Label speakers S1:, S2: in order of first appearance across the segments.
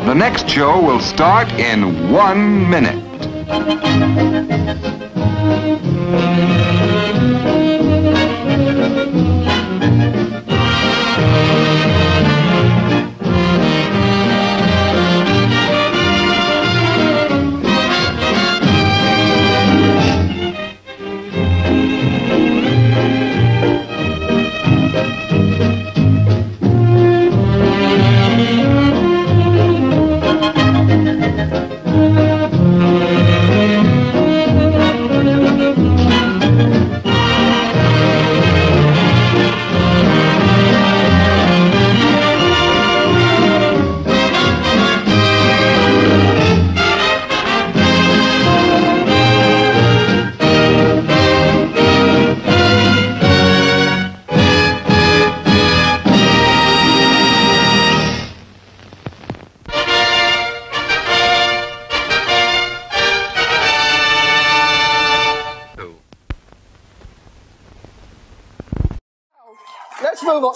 S1: The next show will start in 1 minute.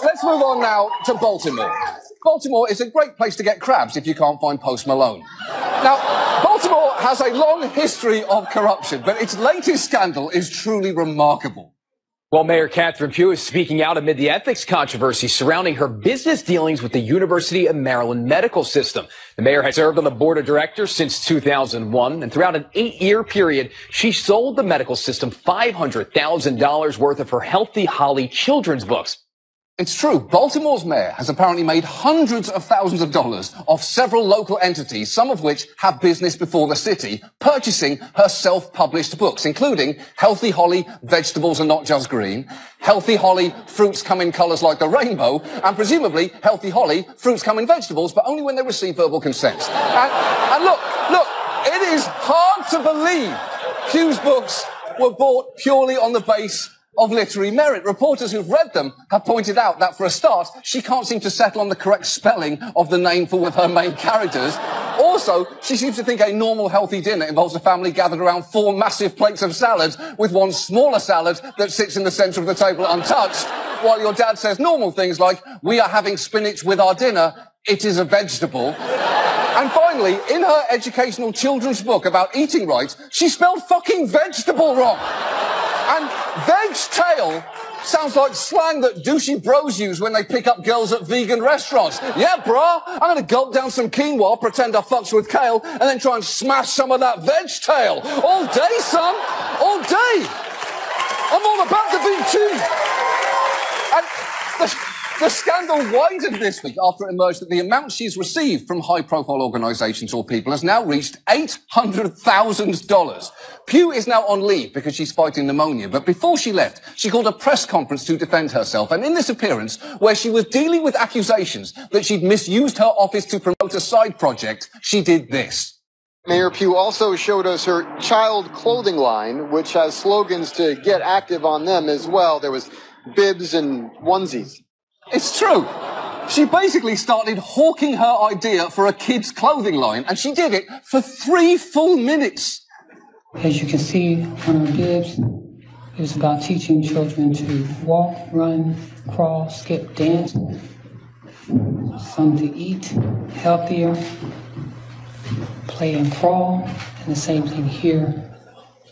S2: Let's move on now to Baltimore. Baltimore is a great place to get crabs if you can't find Post Malone. Now, Baltimore has a long history of corruption, but its latest scandal is truly remarkable.
S3: Well, Mayor Catherine Pugh is speaking out amid the ethics controversy surrounding her business dealings with the University of Maryland medical system. The mayor has served on the board of directors since 2001, and throughout an 8-year period, she sold the medical system $500,000 worth of her Healthy Holly children's books.
S2: It's true. Baltimore's mayor has apparently made hundreds of thousands of dollars off several local entities, some of which have business before the city, purchasing her self-published books, including Healthy Holly, Vegetables Are Not Just Green, Healthy Holly, Fruits Come in Colours Like the Rainbow, and presumably Healthy Holly, Fruits Come in Vegetables, but only when they receive verbal consent. And look, it is hard to believe Pugh's books were bought purely on the base of literary merit. Reporters who've read them have pointed out that, for a start, she can't seem to settle on the correct spelling of the name for one of her main characters. Also, she seems to think a normal healthy dinner involves a family gathered around 4 massive plates of salad with one smaller salad that sits in the centre of the table untouched, while your dad says normal things like, "We are having spinach with our dinner. It is a vegetable." And finally, in her educational children's book about eating right, she spelled fucking vegetable wrong. And veg-tail sounds like slang that douchey bros use when they pick up girls at vegan restaurants. Yeah, brah, I'm going to gulp down some quinoa, pretend I fucks with kale, and then try and smash some of that veg-tail. All day, son. All day. I'm all about the big cheese. And the scandal widened this week after it emerged that the amount she's received from high-profile organisations or people has now reached $800,000. Pugh is now on leave because she's fighting pneumonia, but before she left, she called a press conference to defend herself, and in this appearance, where she was dealing with accusations that she'd misused her office to promote a side project, she did this.
S4: Mayor Pugh also showed us her child clothing line, which has slogans to get active on them as well. There was bibs and onesies.
S2: It's true. She basically started hawking her idea for a kid's clothing line, and she did it for 3 full minutes.
S5: As you can see on our bibs, it was about teaching children to walk, run, crawl, skip, dance, some to eat healthier, play and crawl, and the same thing here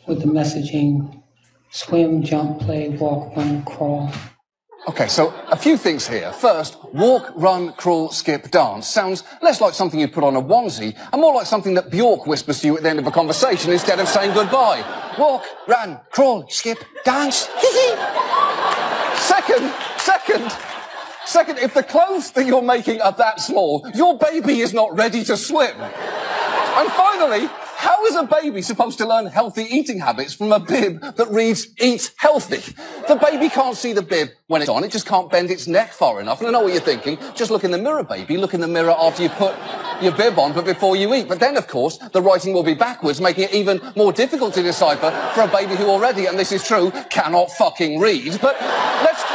S5: with the messaging: swim, jump, play, walk, run, crawl.
S2: Okay, so a few things here. First, walk, run, crawl, skip, dance sounds less like something you'd put on a onesie and more like something that Bjork whispers to you at the end of a conversation instead of saying goodbye. Walk, run, crawl, skip, dance. Second, if the clothes that you're making are that small, your baby is not ready to swim. And finally, how is a baby supposed to learn healthy eating habits from a bib that reads, "Eat healthy"? The baby can't see the bib when it's on. It just can't bend its neck far enough. And I know what you're thinking. Just look in the mirror, baby. Look in the mirror after you put your bib on, but before you eat. But then, of course, the writing will be backwards, making it even more difficult to decipher for a baby who already, and this is true, cannot fucking read. But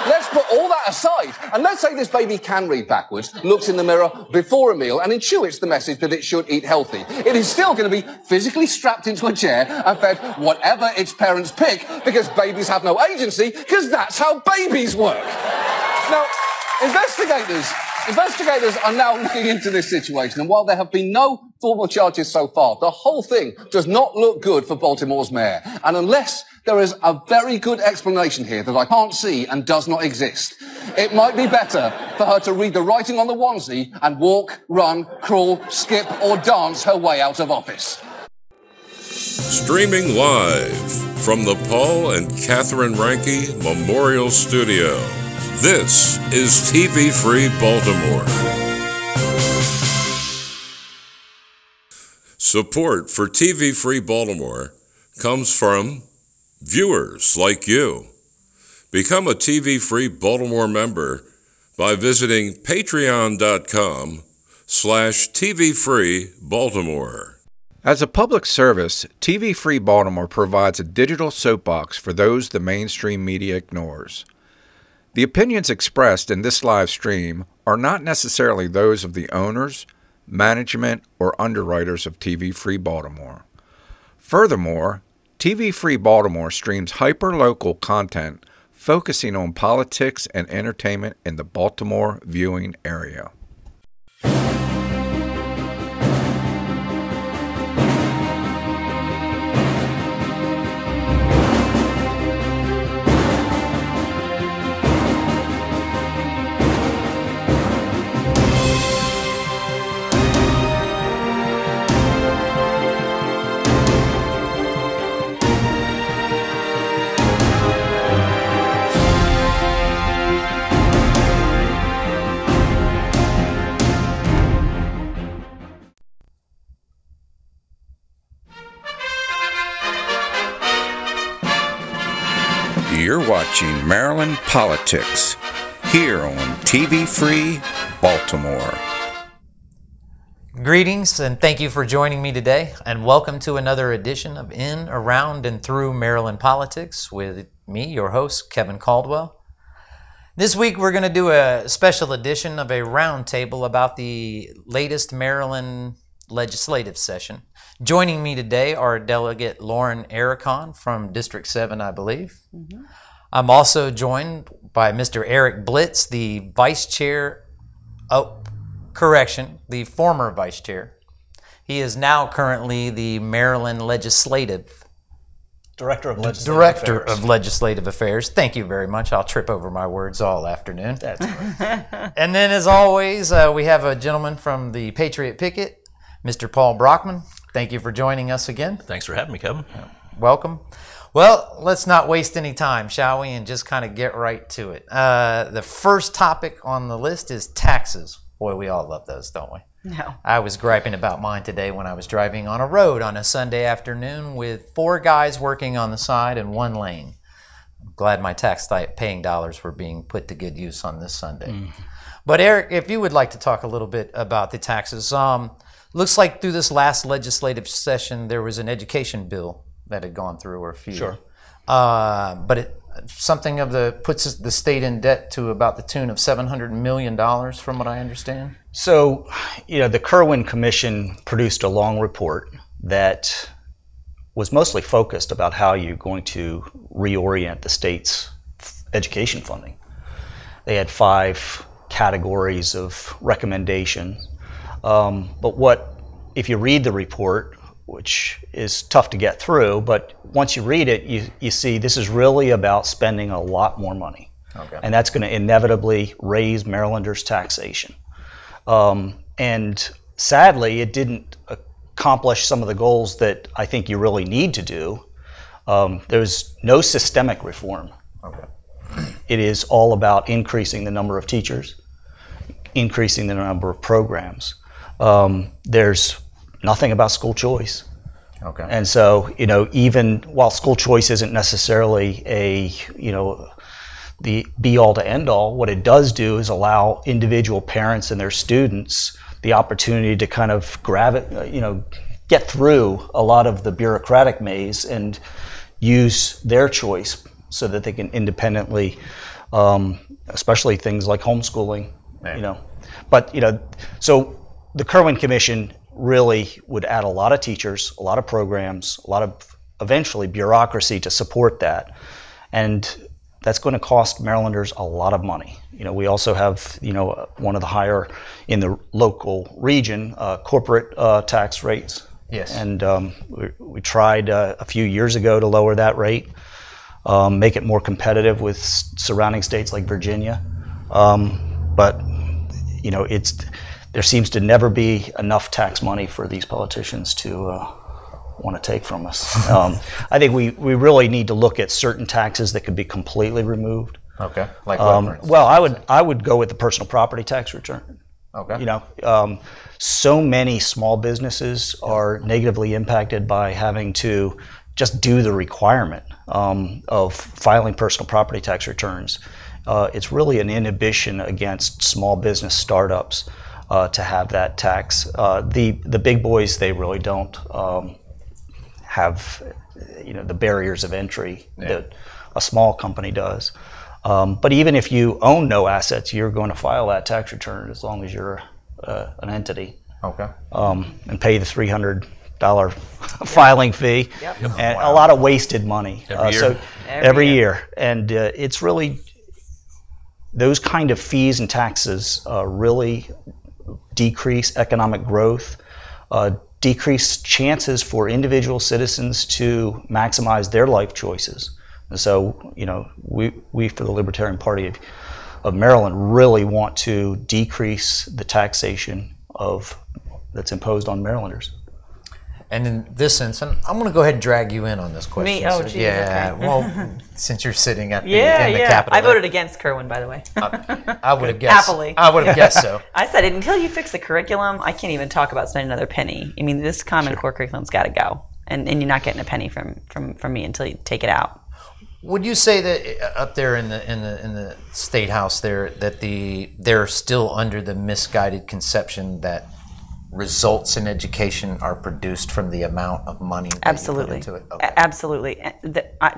S2: let's put all that aside. And let's say this baby can read backwards, looks in the mirror before a meal, and intuits the message that it should eat healthy. It is still going to be physically strapped into a chair and fed whatever its parents pick, because babies have no agency, because that's how babies work. Now, investigators Investigators are now looking into this situation, and while there have been no formal charges so far, the whole thing does not look good for Baltimore's mayor. And unless there is a very good explanation here that I can't see and does not exist, it might be better for her to read the writing on the onesie and walk, run, crawl, skip, or dance her way out of office.
S6: Streaming live from the Paul and Catherine Ranke Memorial Studio. This is TV Free Baltimore. Support for TV Free Baltimore comes from viewers like you. Become a TV Free Baltimore member by visiting patreon.com/TVFreeBaltimore.
S7: As a public service, TV Free Baltimore provides a digital soapbox for those the mainstream media ignores. The opinions expressed in this live stream are not necessarily those of the owners, management, or underwriters of TV Free Baltimore. Furthermore, TV Free Baltimore streams hyper-local content focusing on politics and entertainment in the Baltimore viewing area. You're watching Maryland Politics here on TV Free Baltimore.
S8: Greetings and thank you for joining me today, and welcome to another edition of In, Around, and Through Maryland Politics with me, your host, Kevin Caldwell. This week we're going to do a special edition of a roundtable about the latest Maryland legislative session. Joining me today are Delegate Lauren Ericon from District 7, I believe. Mm-hmm. I'm also joined by Mr. Eric Blitz, the Vice Chair, the former Vice Chair. He is now currently the Maryland Director of Legislative Affairs. Thank you very much. I'll trip over my words all afternoon. That's right. And then, as always, we have a gentleman from the Patriot Picket, Mr. Paul Brockman. Thank you for joining us again.
S9: Thanks for having me, Kevin.
S8: Welcome. Well, let's not waste any time, shall we, and just kind of get right to it. The first topic on the list is taxes. Boy, we all love those, don't we?
S10: No.
S8: I was griping about mine today when I was driving on a road on a Sunday afternoon with 4 guys working on the side and 1 lane. I'm glad my tax-paying dollars were being put to good use on this Sunday. But Eric, if you would like to talk a little bit about the taxes. Looks like through this last legislative session there was an education bill that had gone through, or a few. Sure. But something puts the state in debt to about the tune of $700 million, from what I understand.
S9: So, the Kirwan Commission produced a long report that was mostly focused about how you're going to reorient the state's education funding. They had 5 categories of recommendations. But if you read the report, which is tough to get through, but once you read it, you see this is really about spending a lot more money. Okay. And that's going to inevitably raise Marylanders' taxation. And sadly, it didn't accomplish some of the goals that I think you really need to do. There's no systemic reform. Okay. It is all about increasing the number of teachers, increasing the number of programs. There's nothing about school choice. Okay. And so, even while school choice isn't necessarily the be-all to end-all, what it does do is allow individual parents and their students the opportunity to kind of get through a lot of the bureaucratic maze and use their choice so that they can independently, especially things like homeschooling, right. But, so the Kirwan Commission really would add a lot of teachers, a lot of programs, a lot of eventually bureaucracy to support that. And that's going to cost Marylanders a lot of money. We also have, one of the higher in the local region corporate tax rates.
S8: Yes.
S9: And we tried a few years ago to lower that rate, make it more competitive with surrounding states like Virginia. But, there seems to never be enough tax money for these politicians to want to take from us. I think we really need to look at certain taxes that could be completely removed.
S8: Okay. Like what, for instance?
S9: Well, I would go with the personal property tax return.
S8: Okay.
S9: So many small businesses are negatively impacted by having to just do the requirement of filing personal property tax returns. It's really an inhibition against small business startups to have that tax. The big boys, they really don't have the barriers of entry that a small company does. But even if you own no assets, you're going to file that tax return as long as you're an entity.
S8: Okay.
S9: And pay the $300 filing fee, and a lot of wasted money. Every year. And it's really, those kind of fees and taxes really decrease economic growth, decrease chances for individual citizens to maximize their life choices. And so, we for the Libertarian Party of Maryland really want to decrease the taxation that's imposed on Marylanders.
S8: And in this instance, I'm going to go ahead and drag you in on this question.
S10: Me? Oh, geez,
S8: yeah.
S10: okay.
S8: Well, since you're sitting at the,
S10: in
S8: the Capitol.
S10: I voted against Kerwin, by the way.
S8: I would have guessed.
S10: Happily.
S8: I would have guessed so.
S10: I said, until you fix the curriculum, I can't even talk about spending another penny. I mean, this Common Core curriculum's got to go. And you're not getting a penny from me until you take it out.
S8: Would you say that up there in the State House there that they're still under the misguided conception that results in education are produced from the amount of money that you put into it? Okay.
S10: Absolutely.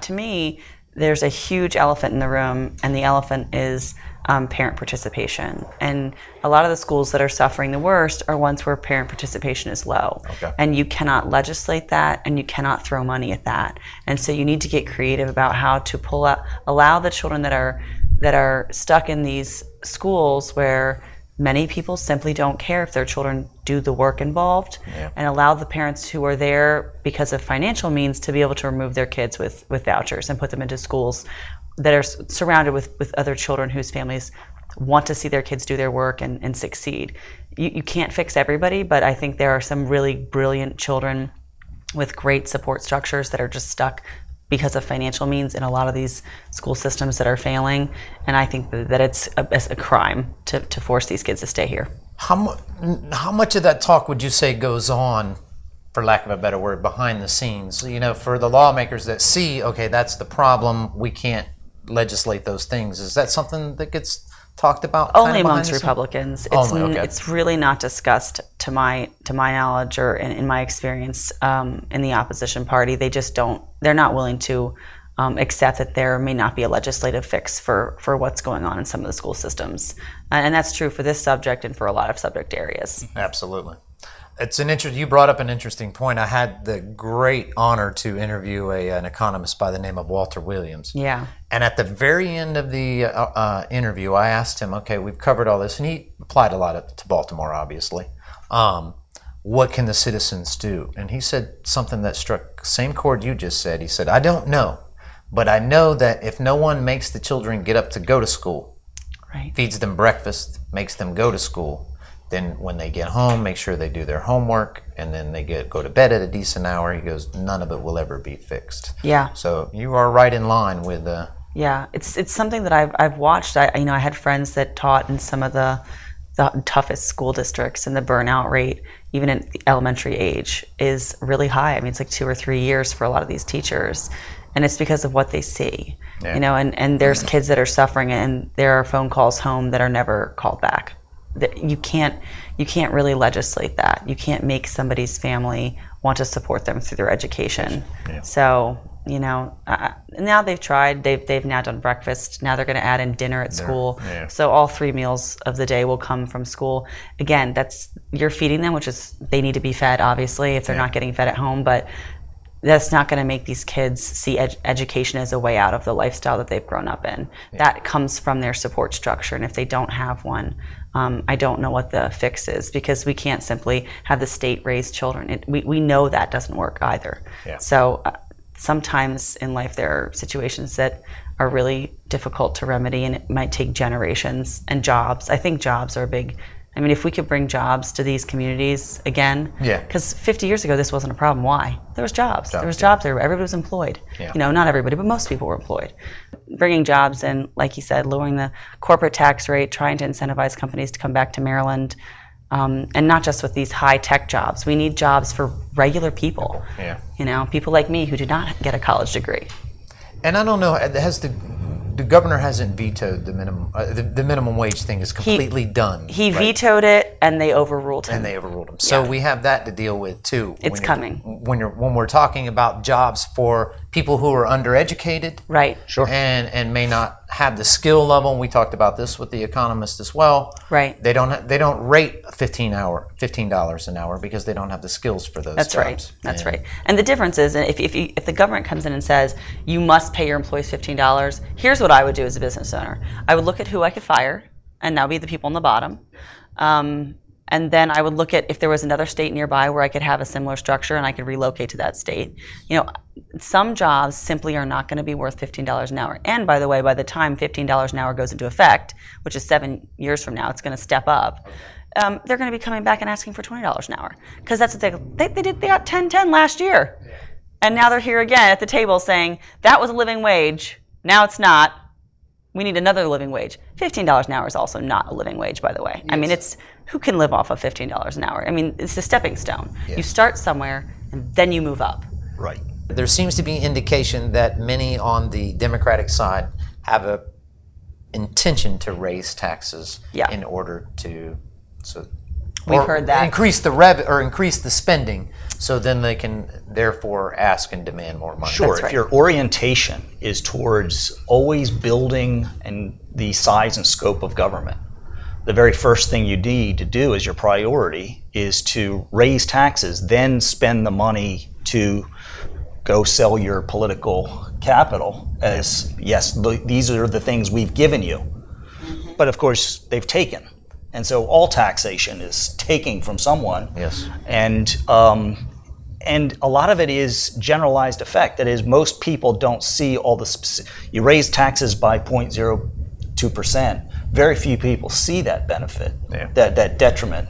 S10: To me, there's a huge elephant in the room, and the elephant is parent participation. And a lot of the schools that are suffering the worst are ones where parent participation is low.
S8: Okay.
S10: And you cannot legislate that, and you cannot throw money at that. And so you need to get creative about how to allow the children that are stuck in these schools where many people simply don't care if their children do the work involved, and allow the parents who are there because of financial means to be able to remove their kids with vouchers and put them into schools that are surrounded with other children whose families want to see their kids do their work and succeed. You can't fix everybody, but I think there are some really brilliant children with great support structures that are just stuck because of financial means in a lot of these school systems that are failing, and I think that it's a crime to force these kids to stay here.
S8: How much of that talk would you say goes on, for lack of a better word, behind the scenes? For the lawmakers that see, okay, that's the problem, we can't legislate those things. Is that something that gets talked about?
S10: Only amongst Republicans.
S8: Okay.
S10: It's really not discussed to my knowledge or in my experience in the opposition party. They just don't. They're not willing to accept that there may not be a legislative fix for what's going on in some of the school systems, and that's true for this subject and for a lot of subject areas.
S8: Absolutely. It's you brought up an interesting point. I had the great honor to interview an economist by the name of Walter Williams.
S10: Yeah.
S8: And at the very end of the interview, I asked him, okay, we've covered all this, and he applied a lot to Baltimore, obviously. What can the citizens do? And he said something that struck the same chord you just said. He said, I don't know, but I know that if no one makes the children get up to go to school, feeds them breakfast, makes them go to school, then when they get home, make sure they do their homework, and then they go to bed at a decent hour. He goes, none of it will ever be fixed.
S10: Yeah.
S8: So you are right in line with.
S10: Yeah, it's something that I've watched. I had friends that taught in some of the toughest school districts, and the burnout rate, even at the elementary age, is really high. I mean, it's like 2 or 3 years for a lot of these teachers, and it's because of what they see.
S8: Yeah.
S10: And there's kids that are suffering, and there are phone calls home that are never called back. You can't really legislate that. You can't make somebody's family want to support them through their education.
S8: Yeah.
S10: So now they've tried. They've now done breakfast. Now they're going to add in dinner at school.
S8: Yeah.
S10: So all 3 meals of the day will come from school. Again, you're feeding them, which is they need to be fed, obviously, if they're not getting fed at home. But that's not going to make these kids see education as a way out of the lifestyle that they've grown up in. Yeah. That comes from their support structure, and if they don't have one, I don't know what the fix is, because we can't simply have the state raise children. We know that doesn't work either. Yeah. So sometimes in life there are situations that are really difficult to remedy, and it might take generations. And jobs, I think jobs are big. I mean, if we could bring jobs to these communities again, because 50 years ago this wasn't a problem. Why? There was jobs. There was jobs there. Everybody was employed. Yeah. You know, not everybody, but most people were employed. Bringing jobs in, like you said, lowering the corporate tax rate, trying to incentivize companies to come back to Maryland, and not just with these high-tech jobs. We need jobs for regular people. Yeah. You know, people like me who did not get a college degree.
S8: And I don't know, the governor hasn't vetoed the minimum. The minimum wage thing is completely done.
S10: He vetoed it, and they overruled him.
S8: So we have that to deal with too.
S10: It's coming.
S8: When we're talking about jobs for people who are undereducated,
S10: right?
S8: Sure. And may not have the skill level. And we talked about this with the economist as well.
S10: Right.
S8: They don't rate $15 an hour because they don't have the skills for those.
S10: That's
S8: jobs.
S10: Right. That's right. And the difference is, if the government comes in and says you must pay your employees $15, here's what I would do as a business owner. I would look at who I could fire, and that would be the people on the bottom. And then I would look at if there was another state nearby where I could have a similar structure and I could relocate to that state. You know, some jobs simply are not going to be worth $15 an hour. And by the way, by the time $15 an hour goes into effect, which is 7 years from now, it's going to step up. They're going to be coming back and asking for $20 an hour, because that's what they did. They got $10.10 last year, and now they're here again at the table saying that was a living wage. Now it's not. We need another living wage. $15 an hour is also not a living wage, by the way. Yes. I mean, it's who can live off of $15 an hour? I mean, it's a stepping stone. Yes. You start somewhere and then you move up.
S8: Right. There seems to be indication that many on the Democratic side have a intention to raise taxes in order to
S10: we've heard that
S8: increase the spending, so then they can therefore ask and demand more money.
S9: Sure. If your orientation is towards always building and the size and scope of government, the very first thing you need to do as your priority is to raise taxes, then spend the money to go sell your political capital as, yes, these are the things we've given you. But of course, they've taken. And so all taxation is taking from someone.
S8: Yes.
S9: And a lot of it is generalized effect. That is, most people don't see all the you raise taxes by 0.02%. Very few people see that benefit, that detriment.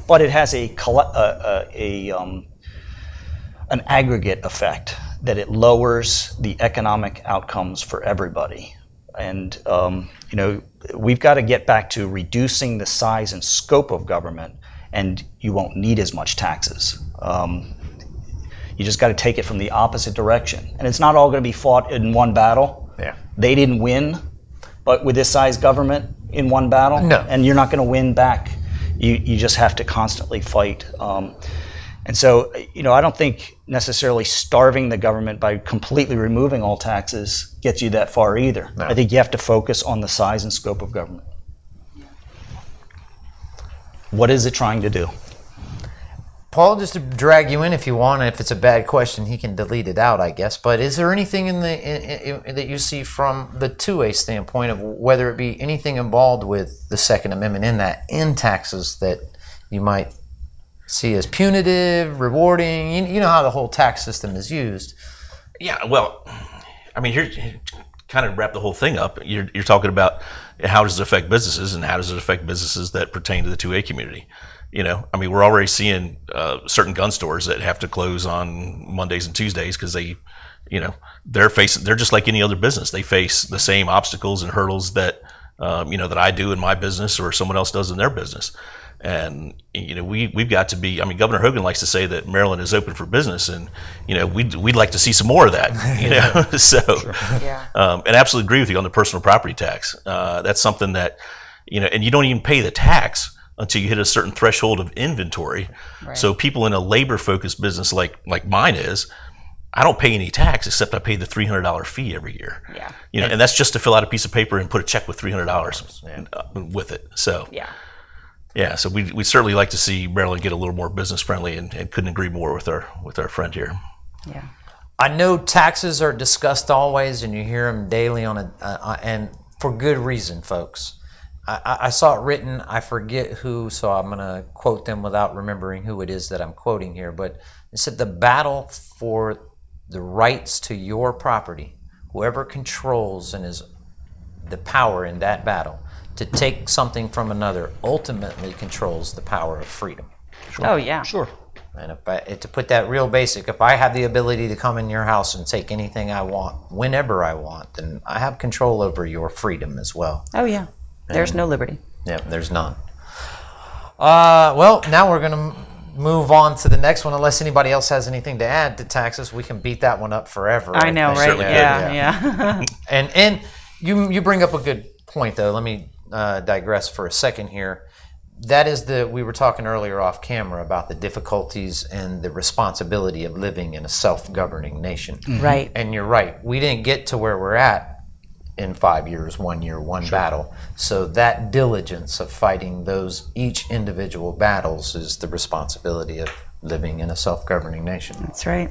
S9: But it has an aggregate effect, that it lowers the economic outcomes for everybody. And you know, we've got to get back to reducing the size and scope of government, and you won't need as much taxes. You just got to take it from the opposite direction. And it's not all going to be fought in one battle.
S8: Yeah.
S9: They didn't win, but with this size government in one battle,
S8: no.
S9: And you're not going to win back. You just have to constantly fight. And so, you know, I don't think necessarily starving the government by completely removing all taxes gets you that far either. No. I think you have to focus on the size and scope of government. What is it trying to do?
S8: Paul, just to drag you in if you want, and if it's a bad question, he can delete it out, I guess. But is there anything that you see from the 2A standpoint of whether it be anything involved with the Second Amendment in taxes that you might see as punitive, rewarding? You know how the whole tax system is used.
S11: Yeah, well, I mean, here, kind of wrap the whole thing up. You're talking about how does it affect businesses, and how does it affect businesses that pertain to the 2A community? You know, I mean, we're already seeing certain gun stores that have to close on Mondays and Tuesdays because they, you know, they're just like any other business. They face the same obstacles and hurdles that, you know, that I do in my business or someone else does in their business. And, you know, we've got to be, I mean, Governor Hogan likes to say that Maryland is open for business, and, you know, we'd like to see some more of that, you know. So, sure. Yeah. And I absolutely agree with you on the personal property tax. That's something that, you know, and you don't even pay the tax until you hit a certain threshold of inventory. Right. So people in a labor-focused business like mine is, I don't pay any tax except I pay the $300 fee every year. Yeah. You know, and that's just to fill out a piece of paper and put a check with $300 with it. So yeah, so we certainly like to see Maryland get a little more business friendly, and couldn't agree more with our friend here.
S10: Yeah.
S8: I know taxes are discussed always, and you hear them daily on and for good reason, folks. I saw it written, I forget who, so I'm going to quote them without remembering who it is that I'm quoting here, but it said the battle for the rights to your property, whoever controls and is the power in that battle to take something from another ultimately controls the power of freedom.
S10: Sure. Oh, yeah.
S9: Sure.
S8: And to put that real basic, if I have the ability to come in your house and take anything I want, whenever I want, then I have control over your freedom as well.
S10: Oh, yeah. There's no liberty.
S8: Yeah, there's none. Well, now we're going to move on to the next one. Unless anybody else has anything to add to taxes, we can beat that one up forever.
S10: I know, right? Yeah.
S8: And you bring up a good point, though. Let me digress for a second here. That is we were talking earlier off camera about the difficulties and the responsibility of living in a self-governing nation.
S10: Mm-hmm. Right.
S8: And you're right. We didn't get to where we're at in 5 years, 1 year, one battle. So that diligence of fighting those each individual battles is the responsibility of living in a self-governing nation.
S10: That's right.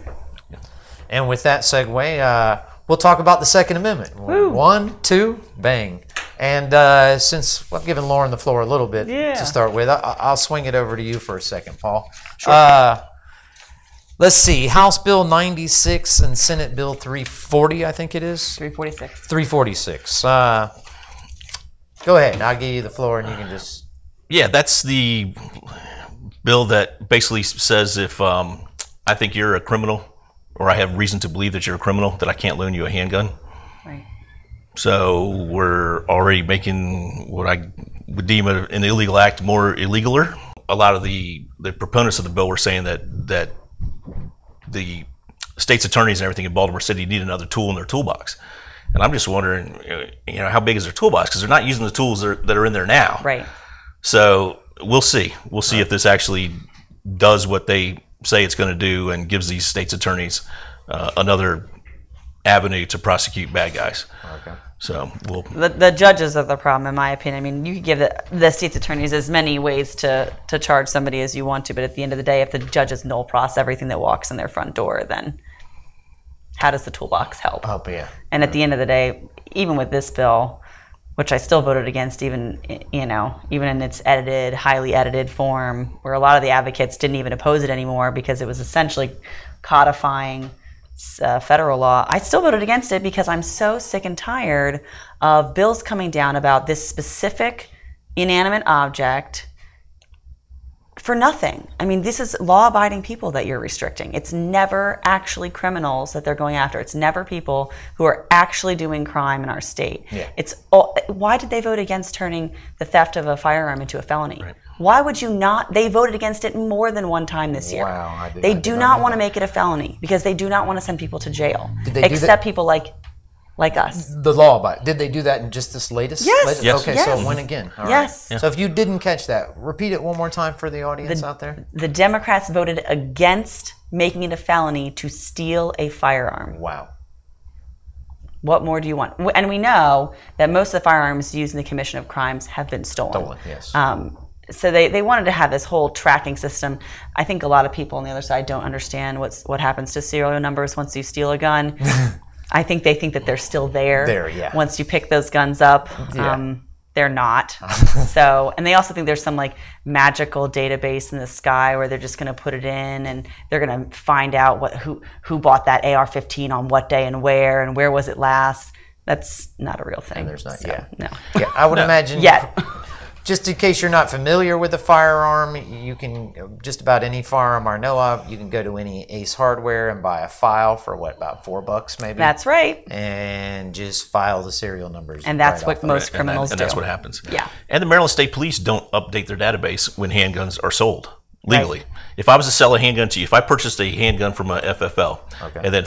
S8: And with that segue, we'll talk about the Second Amendment.
S10: Woo.
S8: 1, 2, bang. And since I've given Lauren the floor a little bit to start with, I'll swing it over to you for a second, Paul.
S10: Sure.
S8: Let's see, House Bill 96 and Senate Bill 340, I think it is.
S10: 346.
S8: 346. Go ahead, I'll give you the floor and you can just...
S11: Yeah, that's the bill that basically says if I think you're a criminal or I have reason to believe that you're a criminal, that I can't loan you a handgun.
S10: Right.
S11: So we're already making what I would deem an illegal act more illegaler. A lot of the proponents of the bill were saying that the state's attorneys and everything in Baltimore City need another tool in their toolbox. And I'm just wondering, how big is their toolbox? Because they're not using the tools that are in there now.
S10: Right.
S11: So we'll see. We'll see if this actually does what they say it's going to do and gives these state's attorneys another avenue to prosecute bad guys.
S8: Okay.
S11: So
S10: the judges are the problem, in my opinion. I mean, you could give the state's attorneys as many ways to charge somebody as you want to, but at the end of the day, if the judges null process everything that walks in their front door, then how does the toolbox help?
S8: Oh, yeah.
S10: And at the end of the day, even with this bill, which I still voted against, even in its highly edited form, where a lot of the advocates didn't even oppose it anymore because it was essentially codifying federal law, I still voted against it because I'm so sick and tired of bills coming down about this specific inanimate object for nothing. I mean, this is law-abiding people that you're restricting. It's never actually criminals that they're going after. It's never people who are actually doing crime in our state. Yeah. Why did they vote against turning the theft of a firearm into a felony? Right. Why would you not? They voted against it more than one time this year.
S8: Wow.
S10: They do not want to make it a felony because they do not want to send people to jail. Except people like us.
S8: The law about did they do that in just this latest?
S10: Yes.
S11: Yes.
S8: Okay,
S10: yes.
S8: so it went again. All
S10: yes.
S8: Right. So if you didn't catch that, repeat it one more time for the audience out there.
S10: The Democrats voted against making it a felony to steal a firearm.
S8: Wow.
S10: What more do you want? And we know that most of the firearms used in the commission of crimes have been stolen.
S8: Stolen, yes.
S10: So they wanted to have this whole tracking system. I think a lot of people on the other side don't understand what happens to serial numbers once you steal a gun. I think they think that they're still there. Once you pick those guns up. Yeah. They're not. So, and they also think there's some like magical database in the sky where they're just going to put it in and they're going to find out who bought that AR-15 on what day and where was it last. That's not a real thing.
S8: And there's not.
S10: So,
S8: yeah.
S10: No.
S8: Yeah, I would imagine.
S10: Yet.
S8: Just in case you're not familiar with a firearm, you can, just about any firearm I know of, you can go to any Ace Hardware and buy a file for about $4 maybe?
S10: That's right.
S8: And just file the serial numbers.
S10: And that's what most criminals do.
S11: And that's what happens.
S10: Yeah.
S11: And the Maryland State Police don't update their database when handguns are sold legally. Right. If I was to sell a handgun to you, if I purchased a handgun from a FFL, and then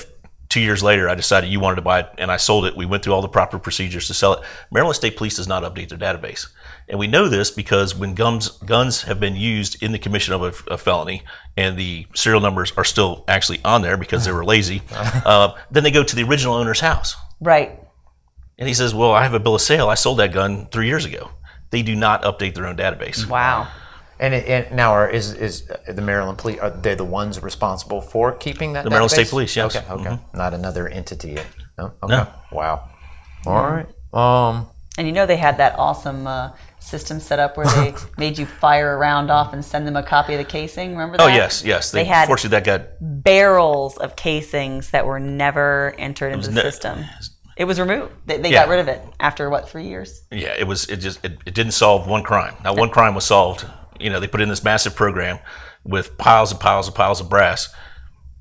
S11: 2 years later, I decided you wanted to buy it, and I sold it. We went through all the proper procedures to sell it. Maryland State Police does not update their database. And we know this because when guns have been used in the commission of a felony, and the serial numbers are still actually on there because they were lazy, then they go to the original owner's house.
S10: Right.
S11: And he says, well, I have a bill of sale. I sold that gun 3 years ago. They do not update their own database.
S10: Wow.
S8: And now is the Maryland police, are they the ones responsible for keeping that
S11: The Maryland
S8: database?
S11: State Police, yes.
S8: Okay. Not another entity. No? Okay.
S11: No.
S8: Wow. All right.
S10: And you know they had that awesome system set up where they made you fire a round off and send them a copy of the casing. Remember that?
S11: Oh, yes.
S10: They had
S11: fortunately, that got
S10: barrels of casings that were never entered into the system. It was removed. They got rid of it after, what, 3 years?
S11: Yeah, it didn't solve one crime. Not one crime was solved. You know, they put in this massive program with piles and piles and piles of brass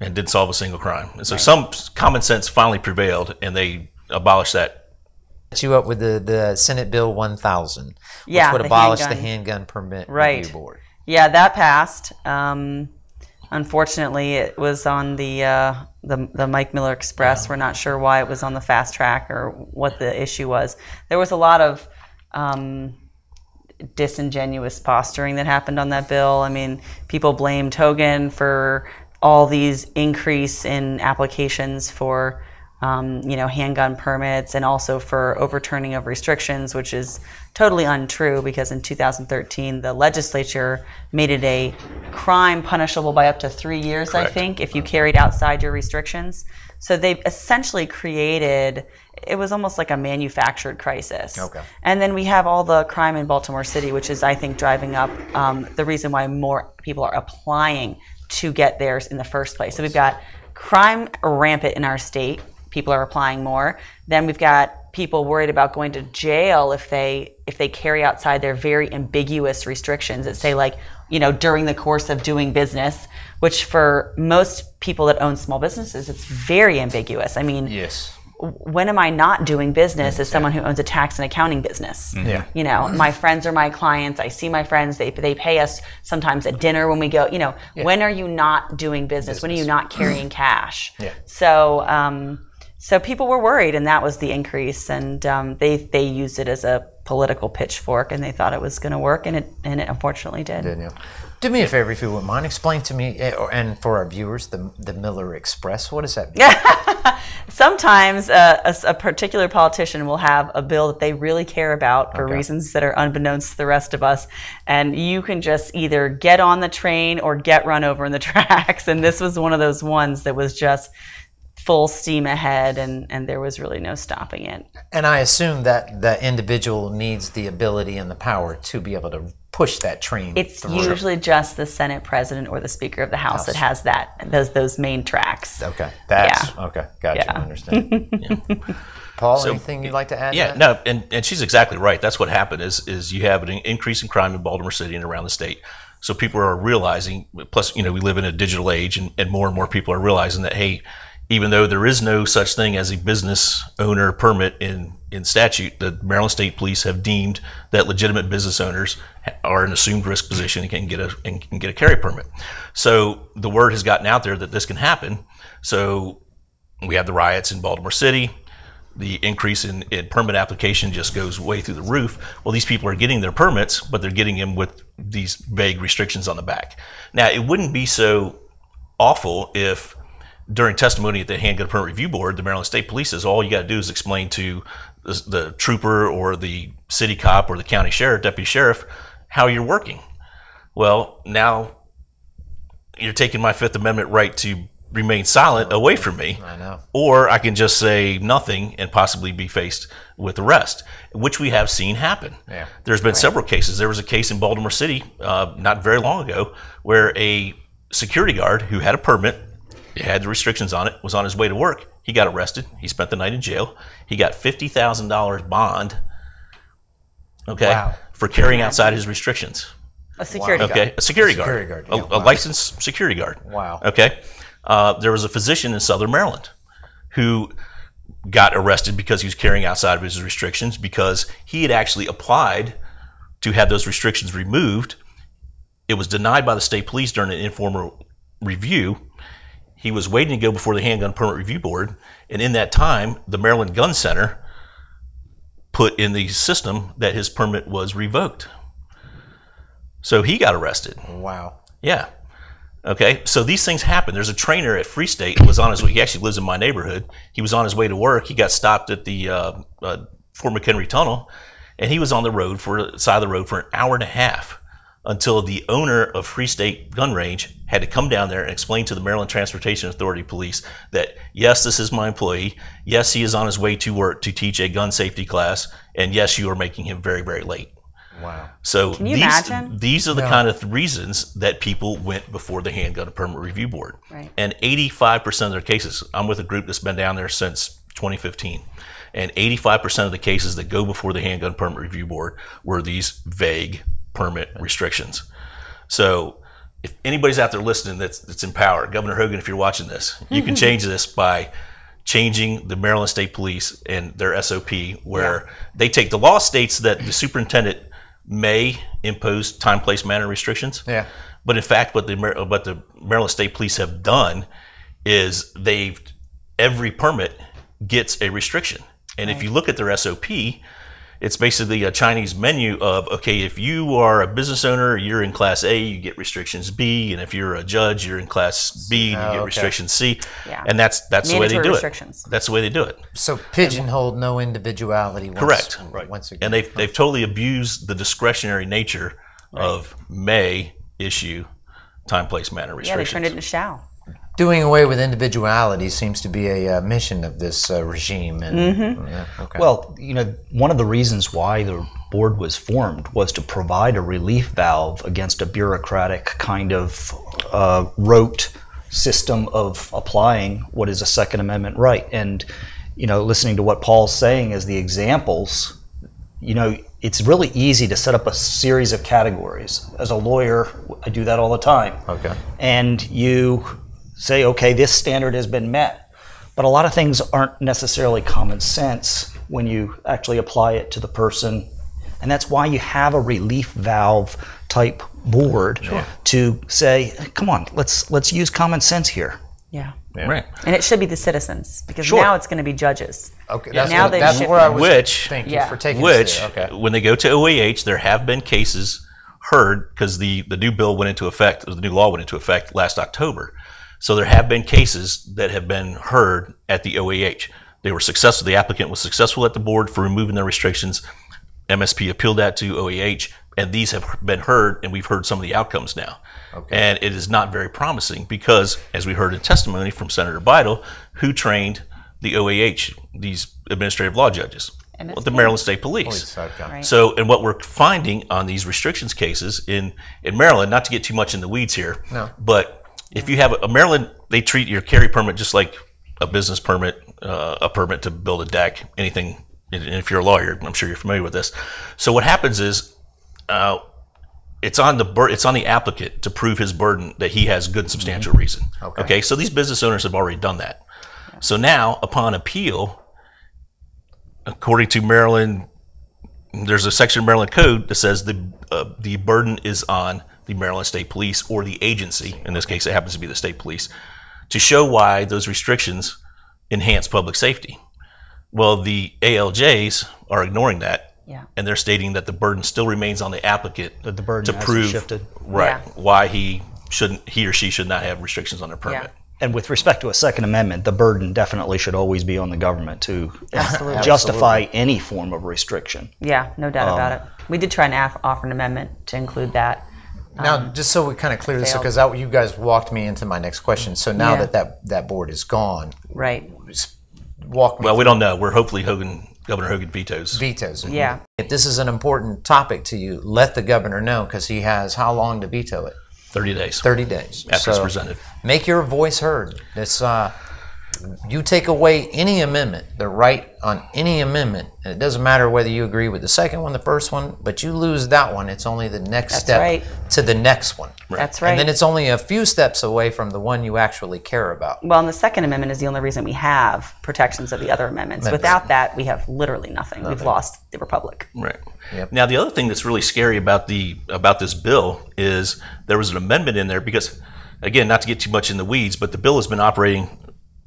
S11: and didn't solve a single crime. And so some common sense finally prevailed, and they abolished that.
S8: You up with the Senate Bill 1000, which would abolish the handgun permit review board.
S10: Yeah, that passed. Unfortunately, it was on the Mike Miller Express. We're not sure why it was on the fast track or what the issue was. There was a lot of disingenuous posturing that happened on that bill. I mean, people blamed Hogan for all these increase in applications for handgun permits, and also for overturning of restrictions, which is totally untrue, because in 2013 the legislature made it a crime punishable by up to 3 years, I think, if you carried outside your restrictions. So they essentially created, it was almost like a manufactured crisis. Okay. And then we have all the crime in Baltimore City, which is, I think, driving up the reason why more people are applying to get theirs in the first place. So we've got crime rampant in our state. People are applying more. Then we've got people worried about going to jail if they carry outside their very ambiguous restrictions that say, like, during the course of doing business, which for most people that own small businesses, it's very ambiguous. I mean, when am I not doing business as someone who owns a tax and accounting business? My friends are my clients. I see my friends. They pay us sometimes at dinner when we go. When are you not doing business? When are you not carrying cash? So people were worried, and that was the increase, and they used it as a political pitchfork, and they thought it was going to work, and it unfortunately did.
S8: Do me a favor, if you wouldn't mind. Explain to me, and for our viewers, the Miller Express. What does that mean?
S10: Sometimes a particular politician will have a bill that they really care about for reasons that are unbeknownst to the rest of us, and you can just either get on the train or get run over in the tracks, and this was one of those ones that was just full steam ahead, and there was really no stopping it.
S8: And I assume that the individual needs the ability and the power to be able to push that train.
S10: It's usually just the Senate President or the Speaker of the House that has those main tracks.
S8: Okay, okay. Gotcha. I understand. Paul, anything you'd like to add?
S11: Yeah, no, and she's exactly right. That's what happened. Is you have an increase in crime in Baltimore City and around the state. So people are realizing. Plus, we live in a digital age, and more people are realizing that, hey, even though there is no such thing as a business owner permit in statute, the Maryland State Police have deemed that legitimate business owners are in an assumed risk position and can get a carry permit. So the word has gotten out there that this can happen. So we have the riots in Baltimore City. The increase in permit application just goes way through the roof. Well, these people are getting their permits, but they're getting them with these vague restrictions on the back. Now, it wouldn't be so awful if during testimony at the Handgun Permit Review Board, the Maryland State Police says all you got to do is explain to the trooper or the city cop or the county sheriff, deputy sheriff, how you're working. Well, now you're taking my Fifth Amendment right to remain silent away from me.
S8: I know. Or
S11: I can just say nothing and possibly be faced with arrest, which we have seen happen.
S8: Yeah.
S11: There's been several cases. There was a case in Baltimore City not very long ago where a security guard who had a permit, had the restrictions on it, was on his way to work. He got arrested. He spent the night in jail. He got $50,000 bond, for carrying outside his restrictions.
S10: A security guard.
S11: A security guard. A licensed security guard.
S8: Wow.
S11: Okay. There was a physician in Southern Maryland who got arrested because he was carrying outside of his restrictions because he had actually applied to have those restrictions removed. It was denied by the state police during an informal review. He was waiting to go before the Handgun Permit Review Board, and in that time, the Maryland Gun Center put in the system that his permit was revoked. So he got arrested.
S8: Wow.
S11: Yeah. Okay, so these things happen. There's a trainer at Free State who was on his way. He actually lives in my neighborhood. He was on his way to work. He got stopped at the Fort McHenry Tunnel, and he was on the road side of the road for an hour and a half until the owner of Free State Gun Range had to come down there and explain to the Maryland Transportation Authority police that, yes, this is my employee. Yes, he is on his way to work to teach a gun safety class. And yes, you are making him very, very late.
S8: Wow.
S11: So
S10: Can you imagine?
S11: These are the kind of reasons that people went before the Handgun Permit Review Board.
S10: Right.
S11: And 85% of their cases, I'm with a group that's been down there since 2015. And 85% of the cases that go before the Handgun Permit Review Board were these vague permit restrictions. So if anybody's out there listening that's in power, Governor Hogan, if you're watching this, you can change this by changing the Maryland State Police and their SOP, where they take the law states that the superintendent may impose time, place, manner restrictions.
S8: Yeah.
S11: But in fact, what the Maryland State Police have done is every permit gets a restriction. And if you look at their SOP, it's basically a Chinese menu of, okay, if you are a business owner, you're in Class A, you get restrictions B, and if you're a judge, you're in Class B, and you get restrictions C.
S10: Yeah.
S11: And that's the way they do it. That's the way they do it.
S8: So pigeonholed, no individuality.
S11: Correct.
S8: Once again.
S11: And they've totally abused the discretionary nature of may issue time, place, manner restrictions.
S10: Yeah, they turned it into shall.
S8: Doing away with individuality seems to be a mission of this regime. And, okay.
S9: Well, one of the reasons why the board was formed was to provide a relief valve against a bureaucratic kind of rote system of applying what is a Second Amendment right. And, listening to what Paul's saying as the examples, it's really easy to set up a series of categories. As a lawyer, I do that all the time.
S8: Okay.
S9: And you say, okay, this standard has been met. But a lot of things aren't necessarily common sense when you actually apply it to the person. And that's why you have a relief valve type board to say, come on, let's use common sense here.
S10: Yeah.
S11: Right.
S10: And it should be the citizens, because now it's going to be judges.
S8: Okay,
S10: that's
S8: where I was. Thank you for taking
S11: Which,
S8: us there. Okay.
S11: when they go to OAH, there have been cases heard, because the new bill went into effect, or the new law went into effect last October. So there have been cases that have been heard at the OAH. They were successful. The applicant was successful at the board for removing their restrictions. MSP appealed that to OAH, and these have been heard, and we've heard some of the outcomes now. Okay. And it is not very promising because, as we heard in testimony from Senator Bidle, who trained the OAH, these administrative law judges? Well, the Maryland State Police.
S10: Right.
S11: So, and what we're finding on these restrictions cases in Maryland, not to get too much in the weeds here, but if you have a Maryland, they treat your carry permit just like a business permit, a permit to build a deck, anything. And if you're a lawyer, I'm sure you're familiar with this. So what happens is, it's on the applicant to prove his burden that he has good and substantial reason. Okay. So these business owners have already done that. So now, upon appeal, according to Maryland, there's a section of Maryland Code that says the burden is on the Maryland State Police, or the agency, in this case it happens to be the State Police, to show why those restrictions enhance public safety. Well, the ALJs are ignoring that, and they're stating that the burden still remains on the applicant
S9: the burden
S11: to prove
S9: shifted.
S11: Why he or she should not have restrictions on their permit.
S10: Yeah.
S9: And with respect to a Second Amendment, the burden definitely should always be on the government to justify any form of restriction.
S10: Yeah, no doubt about it. We did try and offer an amendment to include that.
S8: Now, just so we kind of clear this up, because you guys walked me into my next question. So now that board is gone,
S10: right?
S8: Walk me.
S11: Well, we don't know. We're hopefully Governor Hogan vetoes.
S10: Yeah.
S8: If this is an important topic to you, let the governor know, because he has how long to veto it?
S11: 30 days.
S8: 30 days.
S11: After it's presented.
S8: Make your voice heard. This, you take away any amendment, the right on any amendment, and it doesn't matter whether you agree with the second one, the first one, but you lose that one, it's only the next step to the next one.
S10: Right. That's right.
S8: And then it's only a few steps away from the one you actually care about.
S10: Well, and the Second Amendment is the only reason we have protections of the other amendments. Without that, we have literally nothing. We've lost the Republic.
S11: Right. Yep. Now, the other thing that's really scary about this bill is there was an amendment in there because, again, not to get too much in the weeds, but the bill has been operating,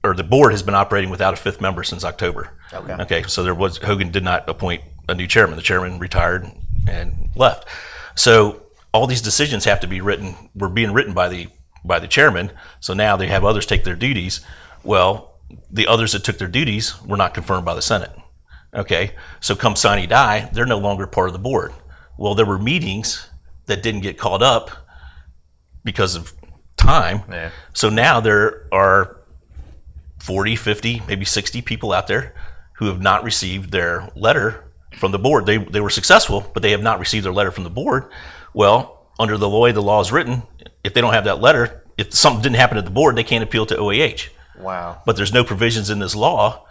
S11: or the board has been operating without a fifth member since October. Okay. So Hogan did not appoint a new chairman. The chairman retired and left. So all these decisions have to be were being written by the chairman. So now they have others take their duties. Well, the others that took their duties were not confirmed by the Senate. Okay. So come sine die, they're no longer part of the board. Well, there were meetings that didn't get caught up because of time.
S8: Yeah.
S11: So now there are 40, 50, maybe 60 people out there who have not received their letter from the board. They were successful, but they have not received their letter from the board. Well, under the way the law is written, if they don't have that letter, if something didn't happen at the board, they can't appeal to OAH.
S8: Wow.
S11: But there's no provisions in this law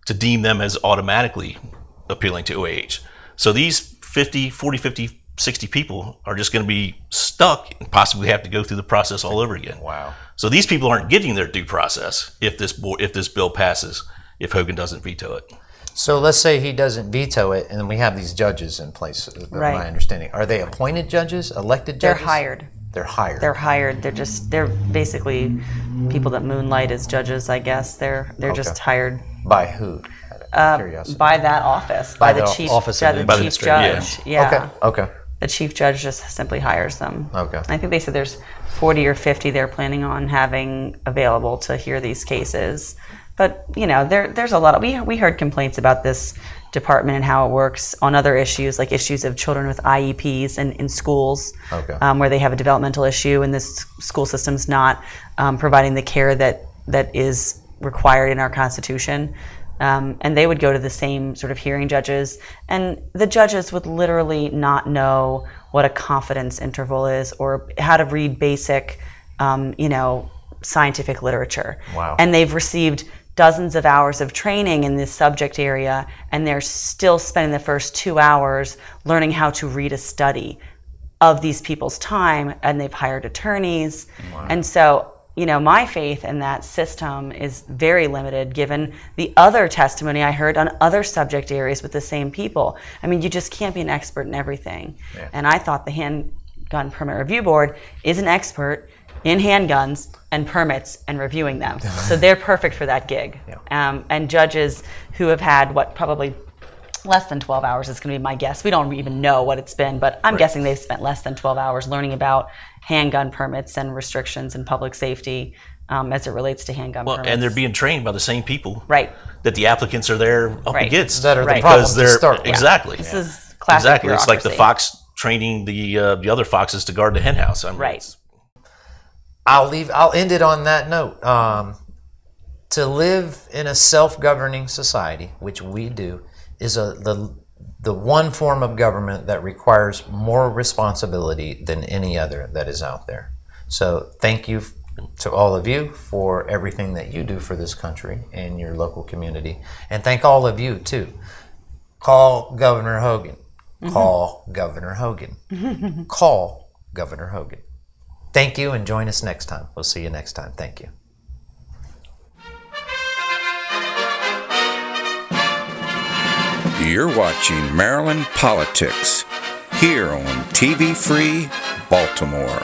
S11: to deem them as automatically appealing to OAH. So these 40, 50, 60 people are just going to be stuck and possibly have to go through the process all over again.
S8: Wow.
S11: So these people aren't getting their due process if this bill passes, if Hogan doesn't veto it.
S8: So let's say he doesn't veto it, and we have these judges in place,
S10: Right.
S8: my understanding. Are they appointed judges, elected judges?
S10: They're hired.
S8: They're hired.
S10: They're hired. They're basically people that moonlight as judges, I guess. They're just hired
S8: By who? Curiosity.
S10: by that office,
S8: By
S10: by the
S8: the
S10: chief,
S9: office
S10: by
S9: of
S10: the
S9: the
S10: chief
S9: administrator.
S10: judge. Yeah.
S8: Okay.
S10: The chief judge just simply hires them.
S8: Okay.
S10: I think they said there's 40 or 50 they're planning on having available to hear these cases. But, you know, there's a lot of, we heard complaints about this department and how it works on other issues, like issues of children with IEPs and in schools,
S8: Okay.
S10: Where they have a developmental issue and this school system's not providing the care that is required in our Constitution. And they would go to the same sort of hearing judges, and the judges would literally not know what a confidence interval is or how to read basic, scientific literature.
S8: Wow.
S10: And they've received dozens of hours of training in this subject area, and they're still spending the first 2 hours learning how to read a study of these people's time, and they've hired attorneys.
S8: Wow.
S10: And so, my faith in that system is very limited given the other testimony I heard on other subject areas with the same people. I mean, you just can't be an expert in everything.
S8: Yeah.
S10: And I thought the Handgun Permit Review Board is an expert in handguns and permits and reviewing them. So they're perfect for that gig.
S8: Yeah.
S10: And judges who have had probably less than 12 hours is going to be my guess. We don't even know what it's been, but I'm guessing they've spent less than 12 hours learning about handgun permits and restrictions and public safety as it relates to handgun permits.
S11: And they're being trained by the same people
S10: Right.
S11: that the applicants are there up
S10: Right.
S11: against.
S8: That are the
S10: Right.
S8: problem
S11: Because
S8: to
S11: they're
S8: start with.
S11: exactly.
S10: This is classic
S11: Exactly. It's like the
S10: bureaucracy.
S11: fox training the other foxes to guard the hen house. I mean,
S10: Right.
S11: it's-
S8: I'll end it on that note. To live in a self-governing society, which we do, is the one form of government that requires more responsibility than any other that is out there. So thank you to all of you for everything that you do for this country and your local community. And thank all of you too. Call Governor Hogan. Call Governor Hogan. Call Governor Hogan. Thank you, and join us next time. We'll see you next time. Thank you.
S7: You're watching Maryland Politics here on TV Free Baltimore.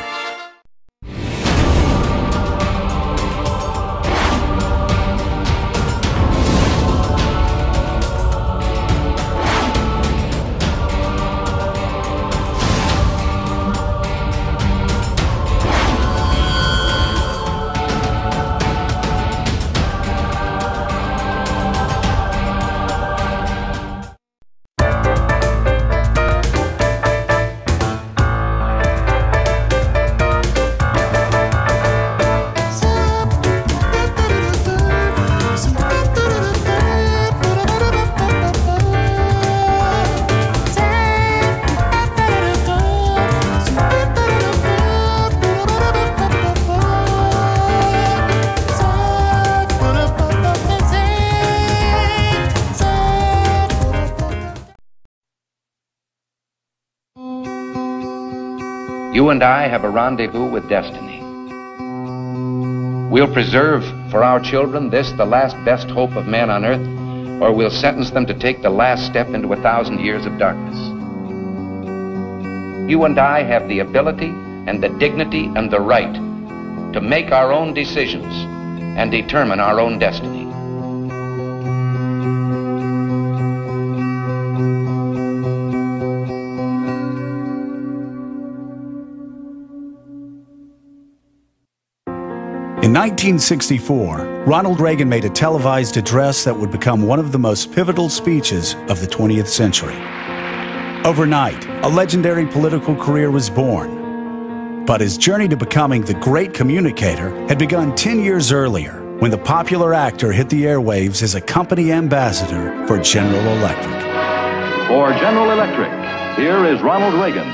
S12: You and I have a rendezvous with destiny. We'll preserve for our children this, the last best hope of man on earth, or we'll sentence them to take the last step into 1,000 years of darkness. You and I have the ability and the dignity and the right to make our own decisions and determine our own destiny.
S13: In 1964, Ronald Reagan made a televised address that would become one of the most pivotal speeches of the 20th century. Overnight, a legendary political career was born. But his journey to becoming the great communicator had begun 10 years earlier, when the popular actor hit the airwaves as a company ambassador for General Electric.
S14: For General Electric, here is Ronald Reagan.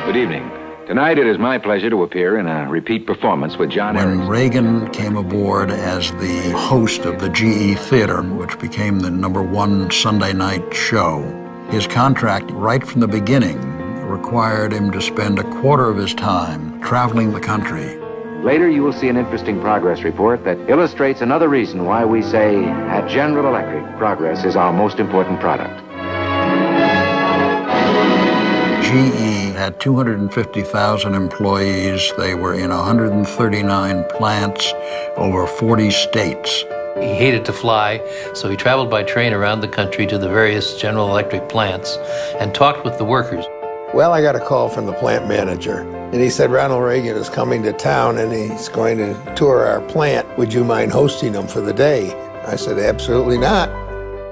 S14: Good evening. Tonight it is my pleasure to appear in a repeat performance with John Erickson.
S15: When Reagan came aboard as the host of the GE Theater, which became the #1 Sunday night show, his contract right from the beginning required him to spend a quarter of his time traveling the country.
S14: Later you will see an interesting progress report that illustrates another reason why we say at General Electric, progress is our most important product.
S15: GE had 250,000 employees. They were in 139 plants, over 40 states.
S16: He hated to fly, so he traveled by train around the country to the various General Electric plants and talked with the workers.
S17: Well, I got a call from the plant manager, and he said, Ronald Reagan is coming to town and he's going to tour our plant. Would you mind hosting him for the day? I said, absolutely not.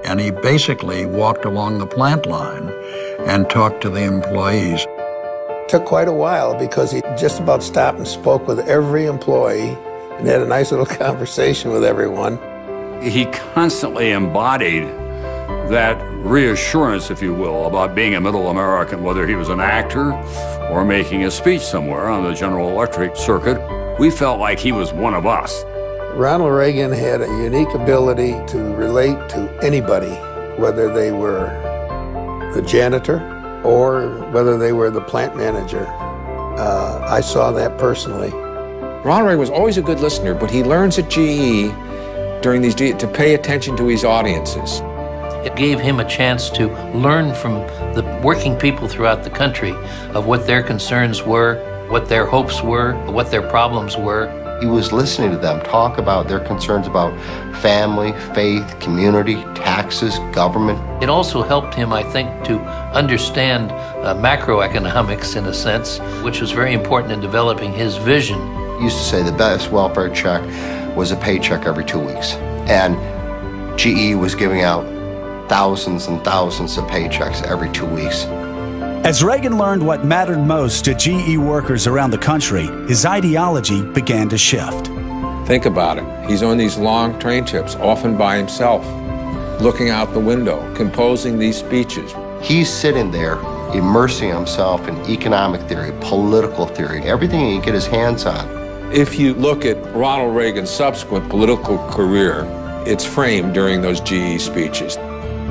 S15: And he basically walked along the plant line and talked to the employees.
S17: Took quite a while because he just about stopped and spoke with every employee and had a nice little conversation with everyone.
S18: He constantly embodied that reassurance, if you will, about being a middle American, whether he was an actor or making a speech somewhere on the General Electric circuit. We felt like he was one of us.
S17: Ronald Reagan had a unique ability to relate to anybody, whether they were the janitor or whether they were the plant manager. I saw that personally.
S19: Ronald Reagan was always a good listener, but he learns at GE during these to pay attention to his audiences.
S16: It gave him a chance to learn from the working people throughout the country of what their concerns were, what their hopes were, what their problems were.
S20: He was listening to them talk about their concerns about family, faith, community, taxes, government.
S16: It also helped him, I think, to understand macroeconomics in a sense, which was very important in developing his vision.
S20: He used to say the best welfare check was a paycheck every 2 weeks. And GE was giving out thousands and thousands of paychecks every 2 weeks.
S13: As Reagan learned what mattered most to GE workers around the country, his ideology began to shift.
S19: Think about it. He's on these long train trips, often by himself, looking out the window, composing these speeches.
S20: He's sitting there immersing himself in economic theory, political theory, everything he can get his hands on.
S19: If you look at Ronald Reagan's subsequent political career, it's framed during those GE speeches.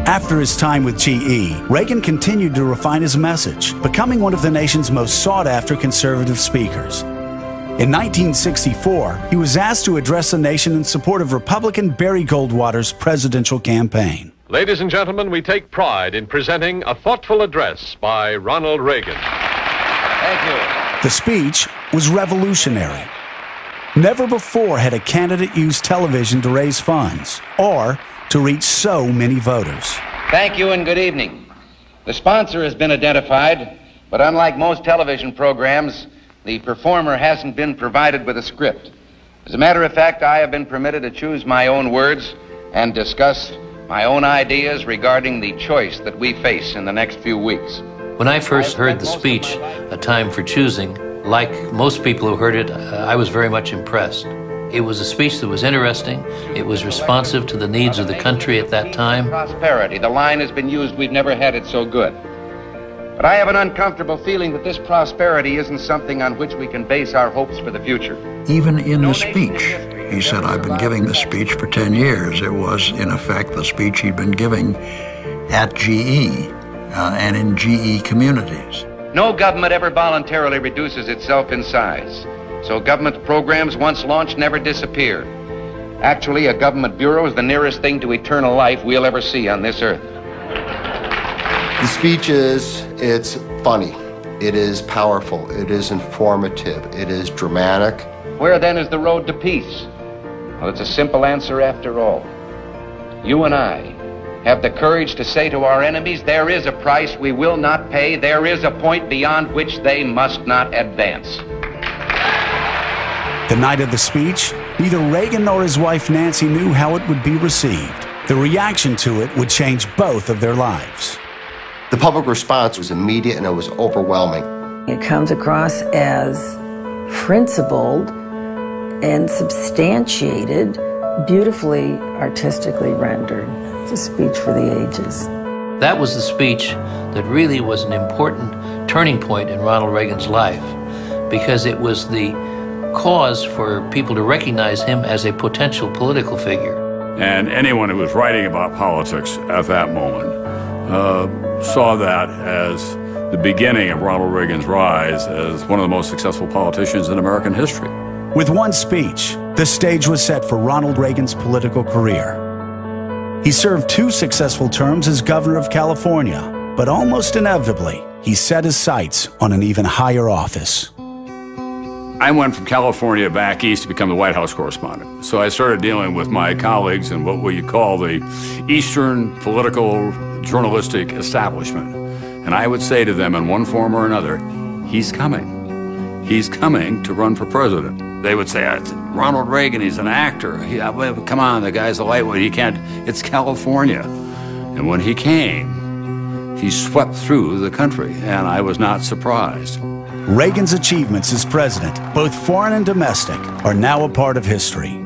S13: After his time with GE, Reagan continued to refine his message, becoming one of the nation's most sought-after conservative speakers. In 1964, he was asked to address the nation in support of Republican Barry Goldwater's presidential campaign.
S21: Ladies and gentlemen, we take pride in presenting a thoughtful address by Ronald Reagan.
S14: Thank you.
S13: The speech was revolutionary. Never before had a candidate used television to raise funds or to reach so many voters.
S12: Thank you and good evening. The sponsor has been identified, but unlike most television programs, the performer hasn't been provided with a script. As a matter of fact, I have been permitted to choose my own words and discuss my own ideas regarding the choice that we face in the next few weeks.
S16: When I first heard the speech, A Time for Choosing, like most people who heard it, I was very much impressed. It was a speech that was interesting. It was responsive to the needs of the country at that time.
S12: Prosperity. The line has been used, we've never had it so good. But I have an uncomfortable feeling that this prosperity isn't something on which we can base our hopes for the future.
S15: Even in the speech, he said, I've been giving this speech for 10 years. It was, in effect, the speech he'd been giving at GE and in GE communities.
S12: No government ever voluntarily reduces itself in size. So government programs once launched never disappear. Actually, a government bureau is the nearest thing to eternal life we'll ever see on this earth.
S20: The speech it's funny, it is powerful, it is informative, it is dramatic.
S12: Where then is the road to peace? Well, it's a simple answer after all. You and I have the courage to say to our enemies, there is a price we will not pay, there is a point beyond which they must not advance.
S13: The night of the speech, neither Reagan nor his wife Nancy knew how it would be received. The reaction to it would change both of their lives.
S20: The public response was immediate and it was overwhelming.
S1: It comes across as principled and substantiated, beautifully artistically rendered. It's a speech for the ages.
S16: That was the speech that really was an important turning point in Ronald Reagan's life, because it was the cause for people to recognize him as a potential political figure.
S18: And anyone who was writing about politics at that moment saw that as the beginning of Ronald Reagan's rise as one of the most successful politicians in American history.
S13: With one speech, the stage was set for Ronald Reagan's political career. He served 2 successful terms as governor of California, but almost inevitably, he set his sights on an even higher office.
S18: I went from California back east to become the White House correspondent. So I started dealing with my colleagues in what we call the Eastern political journalistic establishment. And I would say to them in one form or another, he's coming. He's coming to run for president. They would say, Ronald Reagan, he's an actor. Come on, the guy's a lightweight. He can't, it's California. And when he came, he swept through the country, and I was not surprised.
S13: Reagan's achievements as president, both foreign and domestic, are now a part of history.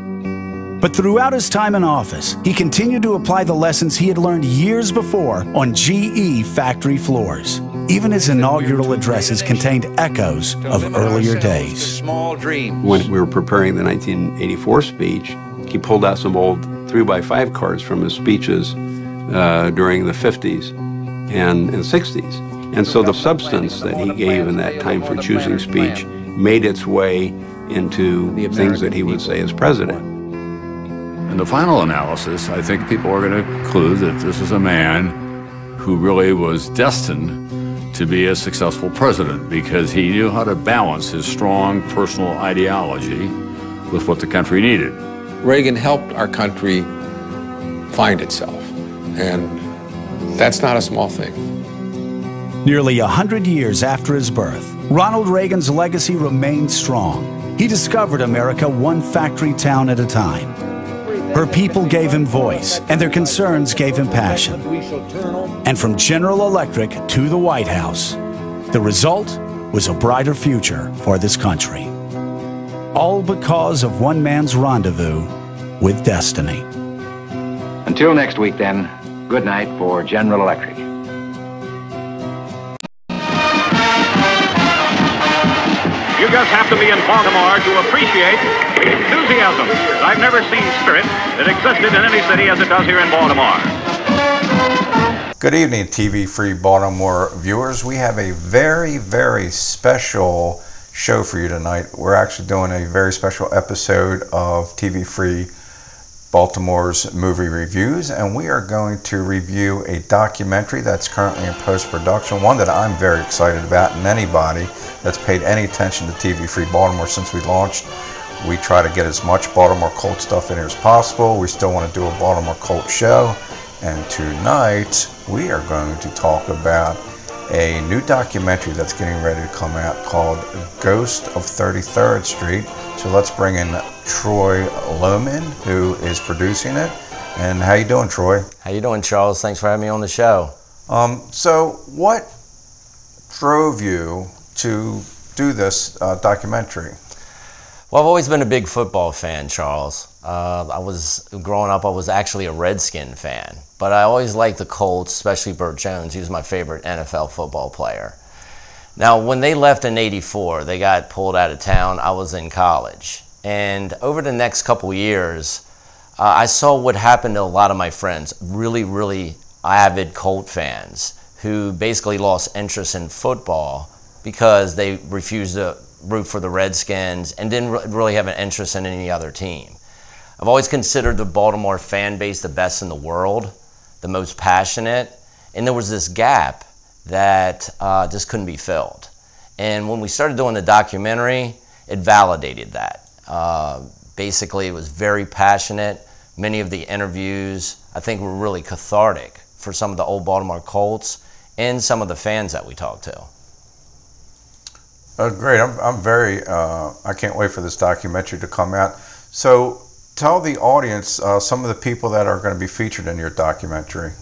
S13: But throughout his time in office, he continued to apply the lessons he had learned years before on GE factory floors. Even his inaugural addresses contained echoes of earlier days.
S22: When we were preparing the 1984 speech, he pulled out some old 3x5 cards from his speeches during the 50s and 60s. And so the substance that he gave in that time for choosing speech made its way into the things that he would say as president.
S18: In the final analysis, I think people are going to conclude that this is a man who really was destined to be a successful president because he knew how to balance his strong personal ideology with what the country needed.
S19: Reagan helped our country find itself, and that's not a small thing.
S13: Nearly 100 years after his birth, Ronald Reagan's legacy remained strong. He discovered America one factory town at a time. Her people gave him voice, and their concerns gave him passion. And from General Electric to the White House, the result was a brighter future for this country. All because of one man's rendezvous with destiny.
S14: Until next week, then, good night for General Electric.
S21: You just have to be in Baltimore to appreciate the enthusiasm. I've never seen spirit that existed in any city as it does here in Baltimore.
S7: Good evening, TV-free Baltimore viewers. We have a very, very special show for you tonight. We're actually doing a very special episode of TV-free Baltimore's movie reviews, and we are going to review a documentary that's currently in post-production, one that I'm very excited about, and anybody that's paid any attention to TV-free Baltimore since we launched. We try to get as much Baltimore Colts stuff in here as possible. We still want to do a Baltimore Colts show, and tonight we are going to talk about a new documentary that's getting ready to come out called Ghost of 33rd Street. So let's bring in Troy Lohman, who is producing it. And how you doing, Troy?
S23: How you doing, Charles? Thanks for having me on the show.
S7: So what drove you to do this documentary?
S23: Well, I've always been a big football fan, Charles. Growing up, I was actually a Redskin fan. But I always liked the Colts, especially Burt Jones. He was my favorite NFL football player. Now, when they left in '84, they got pulled out of town. I was in college. And over the next couple years, I saw what happened to a lot of my friends, really, really avid Colt fans, who basically lost interest in football because they refused to root for the Redskins and didn't really have an interest in any other team. I've always considered the Baltimore fan base the best in the world, the most passionate, and there was this gap that just couldn't be filled. And when we started doing the documentary, it validated that. Basically, it was very passionate. Many of the interviews, I think, were really cathartic for some of the old Baltimore Colts and some of the fans that we talked to.
S7: Great. I'm very, I can't wait for this documentary to come out. So tell the audience some of the people that are going to be featured in your documentary.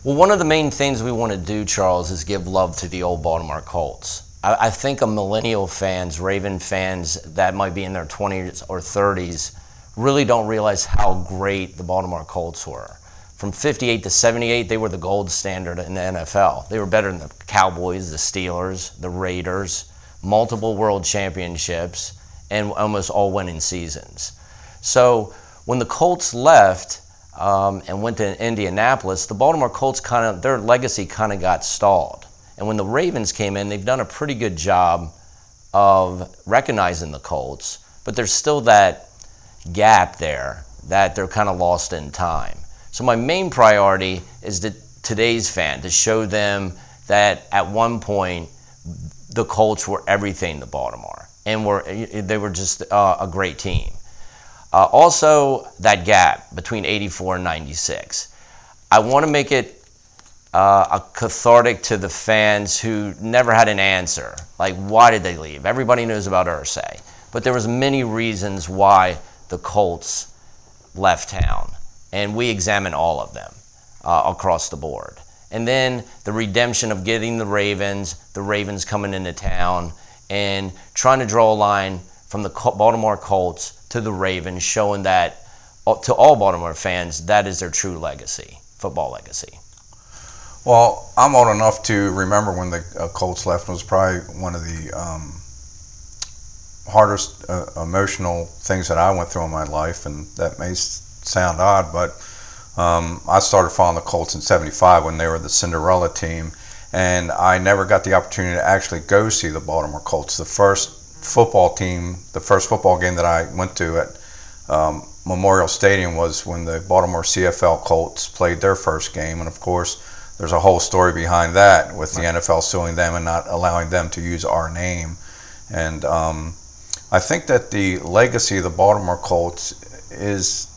S23: Well, one of the main things we want to do, Charles, is give love to the old Baltimore Colts. I think millennial fans, Raven fans that might be in their 20s or 30s, really don't realize how great the Baltimore Colts were. From 58 to 78, they were the gold standard in the NFL. They were better than the Cowboys, the Steelers, the Raiders, multiple world championships, and almost all winning seasons. So when the Colts left and went to Indianapolis, the Baltimore Colts their legacy kind of got stalled. And when the Ravens came in, they've done a pretty good job of recognizing the Colts, but there's still that gap there that they're kind of lost in time. So my main priority is today's fan, to show them that at one point the Colts were everything to Baltimore, and they were just a great team. Also, that gap between 84 and 96. I want to make it a cathartic to the fans who never had an answer. Like, why did they leave? Everybody knows about Irsay, but there was many reasons why the Colts left town, and we examine all of them across the board. And then the redemption of getting the Ravens coming into town, and trying to draw a line from the Baltimore Colts to the Ravens, showing that to all Baltimore fans, that is their true legacy, football legacy.
S7: Well, I'm old enough to remember when the Colts left. It was probably one of the hardest emotional things that I went through in my life, and that may sound odd, but I started following the Colts in '75 when they were the Cinderella team, and I never got the opportunity to actually go see the Baltimore Colts. The first football game that I went to at Memorial Stadium was when the Baltimore CFL Colts played their first game, and of course there's a whole story behind that with the NFL suing them and not allowing them to use our name. And I think that the legacy of the Baltimore Colts is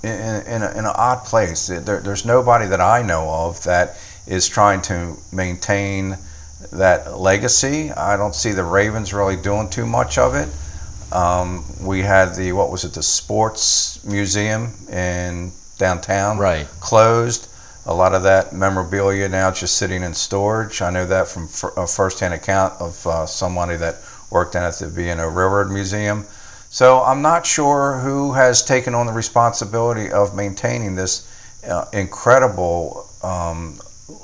S7: in an odd place. There's nobody that I know of that is trying to maintain that legacy. I don't see the Ravens really doing too much of it. We had the Sports Museum in downtown, closed. A lot of that memorabilia now just sitting in storage. I know that from a first-hand account of somebody that worked in at the B&O Railroad Museum. So I'm not sure who has taken on the responsibility of maintaining this incredible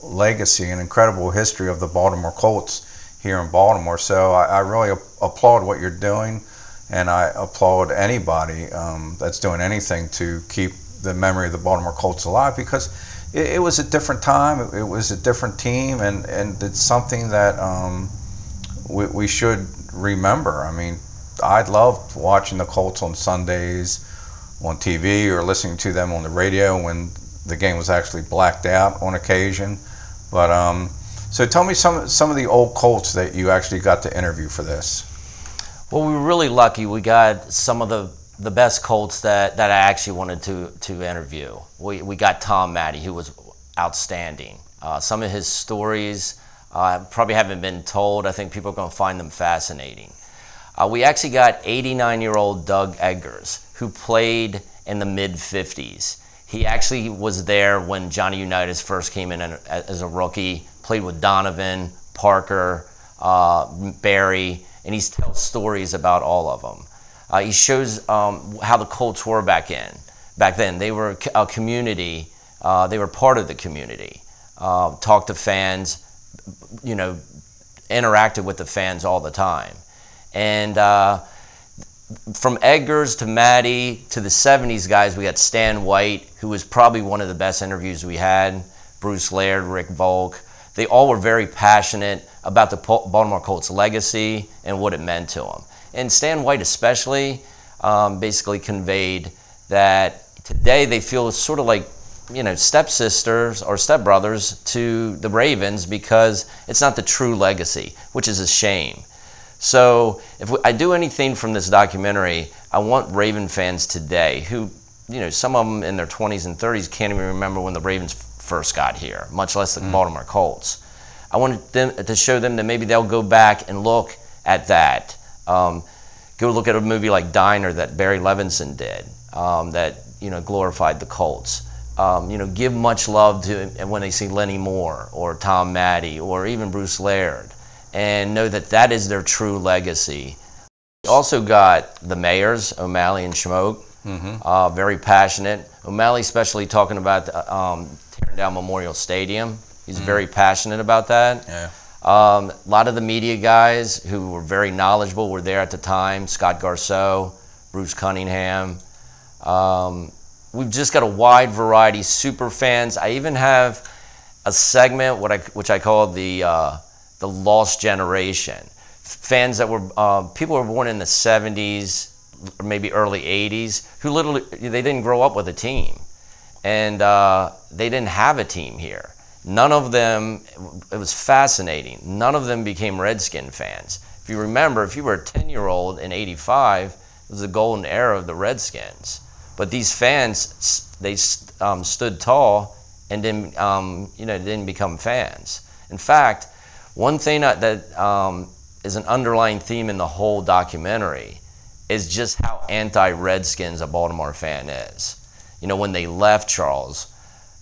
S7: legacy and incredible history of the Baltimore Colts here in Baltimore. So I really applaud what you're doing, and I applaud anybody that's doing anything to keep the memory of the Baltimore Colts alive, because it was a different time, it was a different team, and it's something that we should remember. I mean, I loved watching the Colts on Sundays on TV or listening to them on the radio when the game was actually blacked out on occasion. But so tell me some of the old Colts that you actually got to interview for this.
S23: Well, we were really lucky. We got some of the best Colts that I actually wanted to interview. We got Tom Matte, who was outstanding. Some of his stories probably haven't been told. I think people are going to find them fascinating. We actually got 89-year-old Doug Eggers, who played in the mid-50s. He actually was there when Johnny Unitas first came in as a rookie, played with Donovan, Parker, Barry, and he tells stories about all of them. He shows how the Colts were back then. They were a community. They were part of the community. Talked to fans, interacted with the fans all the time. And from Eggers to Matte to the 70s guys, we got Stan White, who was probably one of the best interviews we had, Bruce Laird, Rick Volk. They all were very passionate about the Baltimore Colts legacy and what it meant to them. And Stan White especially basically conveyed that today they feel sort of like, stepsisters or stepbrothers to the Ravens, because it's not the true legacy, which is a shame. So if I do anything from this documentary, I want Raven fans today who, some of them in their 20s and 30s can't even remember when the Ravens first got here, much less the Baltimore Colts. I want them to show them that maybe they'll go back and look at that. Go look at a movie like Diner that Barry Levinson did, that glorified the Colts. give much love to when they see Lenny Moore or Tom Maddie or even Bruce Laird, and know that that is their true legacy. We also got the mayors, O'Malley and Schmoke, very passionate. O'Malley especially talking about tearing down Memorial Stadium. He's very passionate about that.
S7: Yeah.
S23: A lot of the media guys who were very knowledgeable were there at the time. Scott Garceau, Bruce Cunningham. We've just got a wide variety, super fans. I even have a segment which I call the Lost Generation. Fans that were people who were born in the 70s or maybe early 80s who literally they didn't grow up with a team, and they didn't have a team here. None of them, it was fascinating, none of them became Redskin fans. If you remember, if you were a 10-year-old in '85, it was the golden era of the Redskins. But these fans, they stood tall and didn't become fans. In fact, one thing that is an underlying theme in the whole documentary is just how anti-Redskins a Baltimore fan is. When they left, Charles,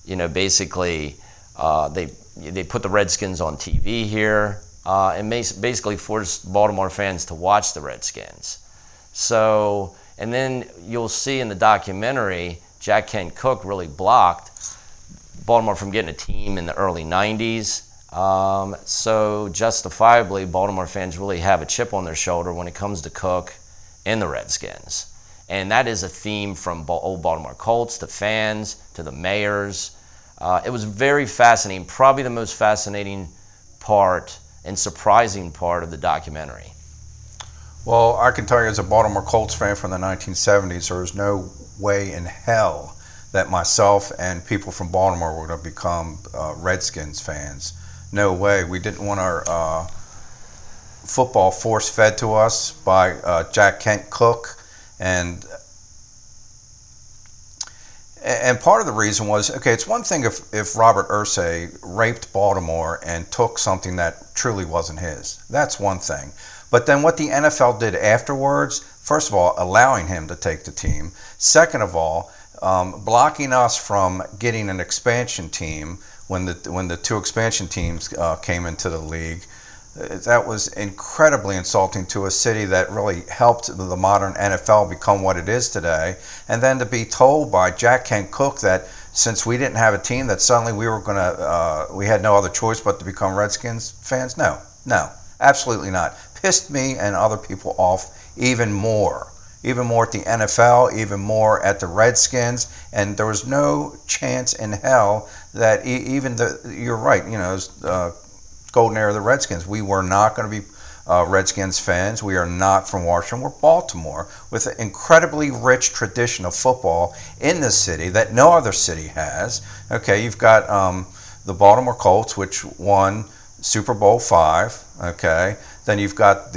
S23: basically they put the Redskins on TV here and basically forced Baltimore fans to watch the Redskins. So, and then you'll see in the documentary, Jack Kent Cooke really blocked Baltimore from getting a team in the early 90s. So justifiably, Baltimore fans really have a chip on their shoulder when it comes to Cooke and the Redskins. And that is a theme from old Baltimore Colts to fans to the mayors. It was very fascinating, probably the most fascinating part and surprising part of the documentary.
S7: Well, I can tell you as a Baltimore Colts fan from the 1970s, there was no way in hell that myself and people from Baltimore were going to become Redskins fans. No way. We didn't want our football force-fed to us by Jack Kent Cooke. And part of the reason was, okay, it's one thing if Robert Irsay raped Baltimore and took something that truly wasn't his. That's one thing. But then what the NFL did afterwards, first of all, allowing him to take the team. Second of all, blocking us from getting an expansion team when the two expansion teams came into the league. That was incredibly insulting to a city that really helped the modern NFL become what it is today. And then to be told by Jack Kent Cooke that since we didn't have a team, that suddenly we were we had no other choice but to become Redskins fans. No, absolutely not. Pissed me and other people off even more at the NFL, even more at the Redskins, and there was no chance in hell that even you're right, golden era of the Redskins. We were not going to be Redskins fans. We are not from Washington. We're Baltimore with an incredibly rich tradition of football in this city that no other city has. Okay, you've got the Baltimore Colts, which won Super Bowl V. Okay, then you've got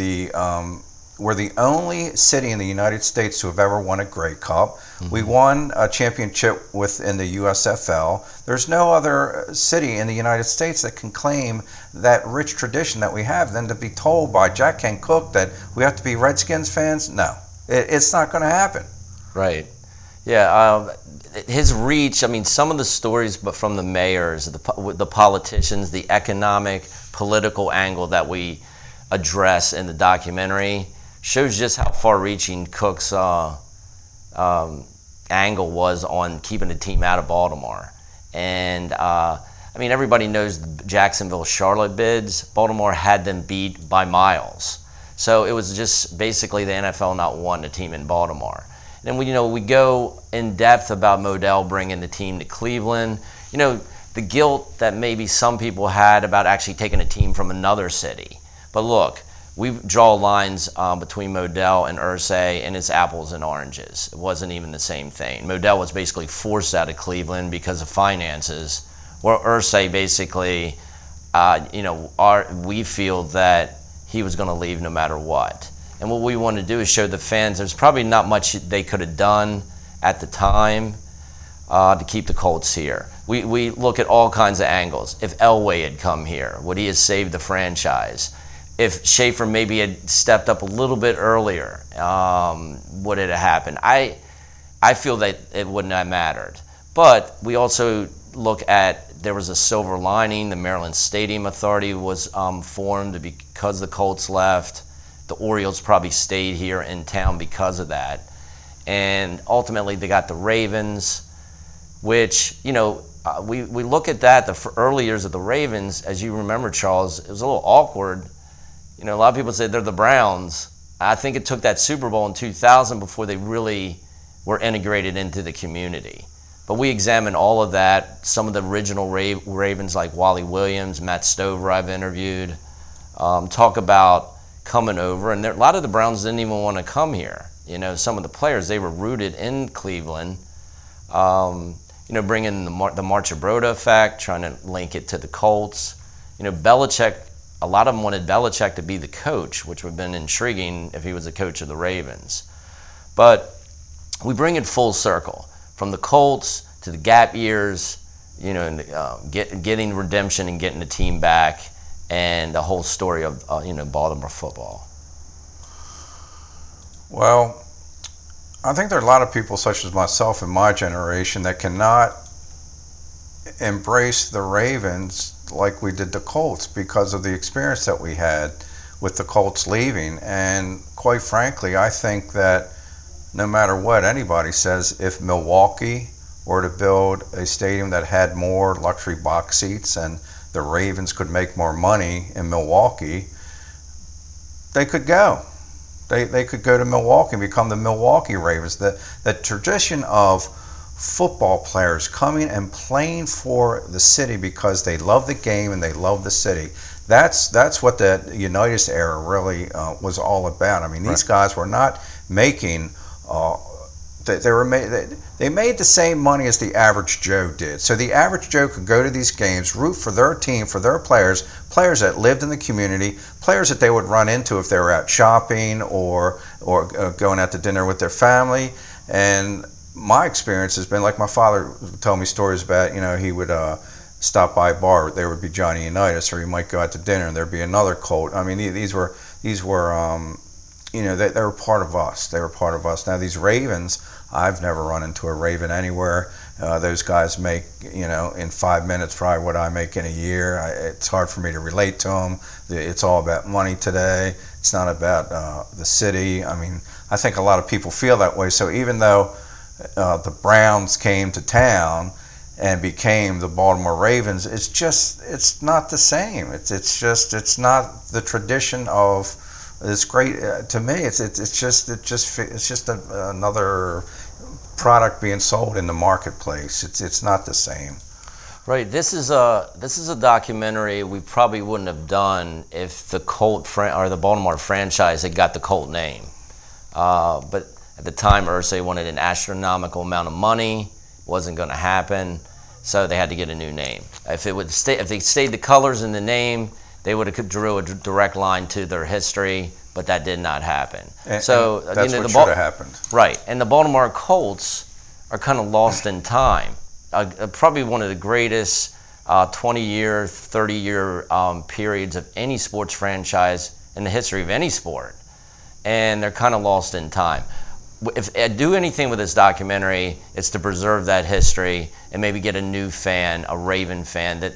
S7: we're the only city in the United States to have ever won a Grey Cup. Mm-hmm. We won a championship within the USFL. There's no other city in the United States that can claim that rich tradition that we have. Then to be told by Jack Kent Cooke that we have to be Redskins fans, no, it's not going to happen.
S23: Right. Yeah. His reach, I mean, some of the stories from the mayors, the politicians, the economic, political angle that we address in the documentary shows just how far-reaching Cooke's angle was on keeping the team out of Baltimore. And I mean, everybody knows the Jacksonville-Charlotte bids. Baltimore had them beat by miles. So it was just basically the NFL not wanting a team in Baltimore. And then we go in depth about Modell bringing the team to Cleveland. The guilt that maybe some people had about actually taking a team from another city. But look, we draw lines between Modell and Irsay, and it's apples and oranges. It wasn't even the same thing. Modell was basically forced out of Cleveland because of finances, where Irsay basically, we feel that he was going to leave no matter what. And what we want to do is show the fans there's probably not much they could have done at the time to keep the Colts here. We look at all kinds of angles. If Elway had come here, would he have saved the franchise? If Schaefer maybe had stepped up a little bit earlier, would it have happened? I feel that it wouldn't have mattered. But we also look at, there was a silver lining. The Maryland Stadium Authority was formed because the Colts left. The Orioles probably stayed here in town because of that. And ultimately they got the Ravens, which, you know, we look at that, the early years of the Ravens, as you remember, Charles, it was a little awkward. You know, a lot of people say they're the Browns. I think it took that Super Bowl in 2000 before they really were integrated into the community. But we examined all of that. Some of the original Ravens like Wally Williams, Matt Stover I've interviewed, talk about coming over. And a lot of the Browns didn't even want to come here. You know, some of the players, they were rooted in Cleveland. You know, bringing the March of Broda effect, trying to link it to the Colts. You know, Belichick, a lot of them wanted Belichick to be the coach, which would have been intriguing if he was the coach of the Ravens. But we bring it full circle, from the Colts to the gap years, you know, and, getting redemption and getting the team back, and the whole story of, you know, Baltimore football.
S7: Well, I think there are a lot of people such as myself in my generation that cannot embrace the Ravens like we did the Colts because of the experience that we had with the Colts leaving. And quite frankly, I think that no matter what anybody says, if Milwaukee were to build a stadium that had more luxury box seats and the Ravens could make more money in Milwaukee, they could go. They could go to Milwaukee and become the Milwaukee Ravens. The tradition of football players coming and playing for the city because they love the game and they love the city. That's what the Unitas era really was all about. I mean, these guys were not making. They made the same money as the average Joe did. So the average Joe could go to these games, root for their team, for their players that lived in the community, players that they would run into if they were out shopping or going out to dinner with their family. And my experience has been, like my father told me stories about, you know, he would stop by a bar, there would be Johnny Unitas, or he might go out to dinner and there'd be another Colt. I mean, these were you know, they were part of us. They were part of us. Now, these Ravens, I've never run into a Raven anywhere. Those guys make, you know, in 5 minutes probably what I make in a year. It's hard for me to relate to them. It's all about money today. It's not about the city. I mean, I think a lot of people feel that way. So even though the Browns came to town and became the Baltimore Ravens, it's not the same. It's not the tradition of. It's great to me. It's just another product being sold in the marketplace. It's not the same.
S23: Right. This is a documentary we probably wouldn't have done if the or the Baltimore franchise had got the Colt name. But at the time, Irsay wanted an astronomical amount of money. Wasn't going to happen, so they had to get a new name. If they stayed the colors in the name, they would have drew a direct line to their history, but that did not happen.
S7: That's what should have happened.
S23: Right, and the Baltimore Colts are kind of lost in time. Probably one of the greatest 20-year, 30-year periods of any sports franchise in the history of any sport, and they're kind of lost in time. If I do anything with this documentary, it's to preserve that history and maybe get a new fan, a Raven fan that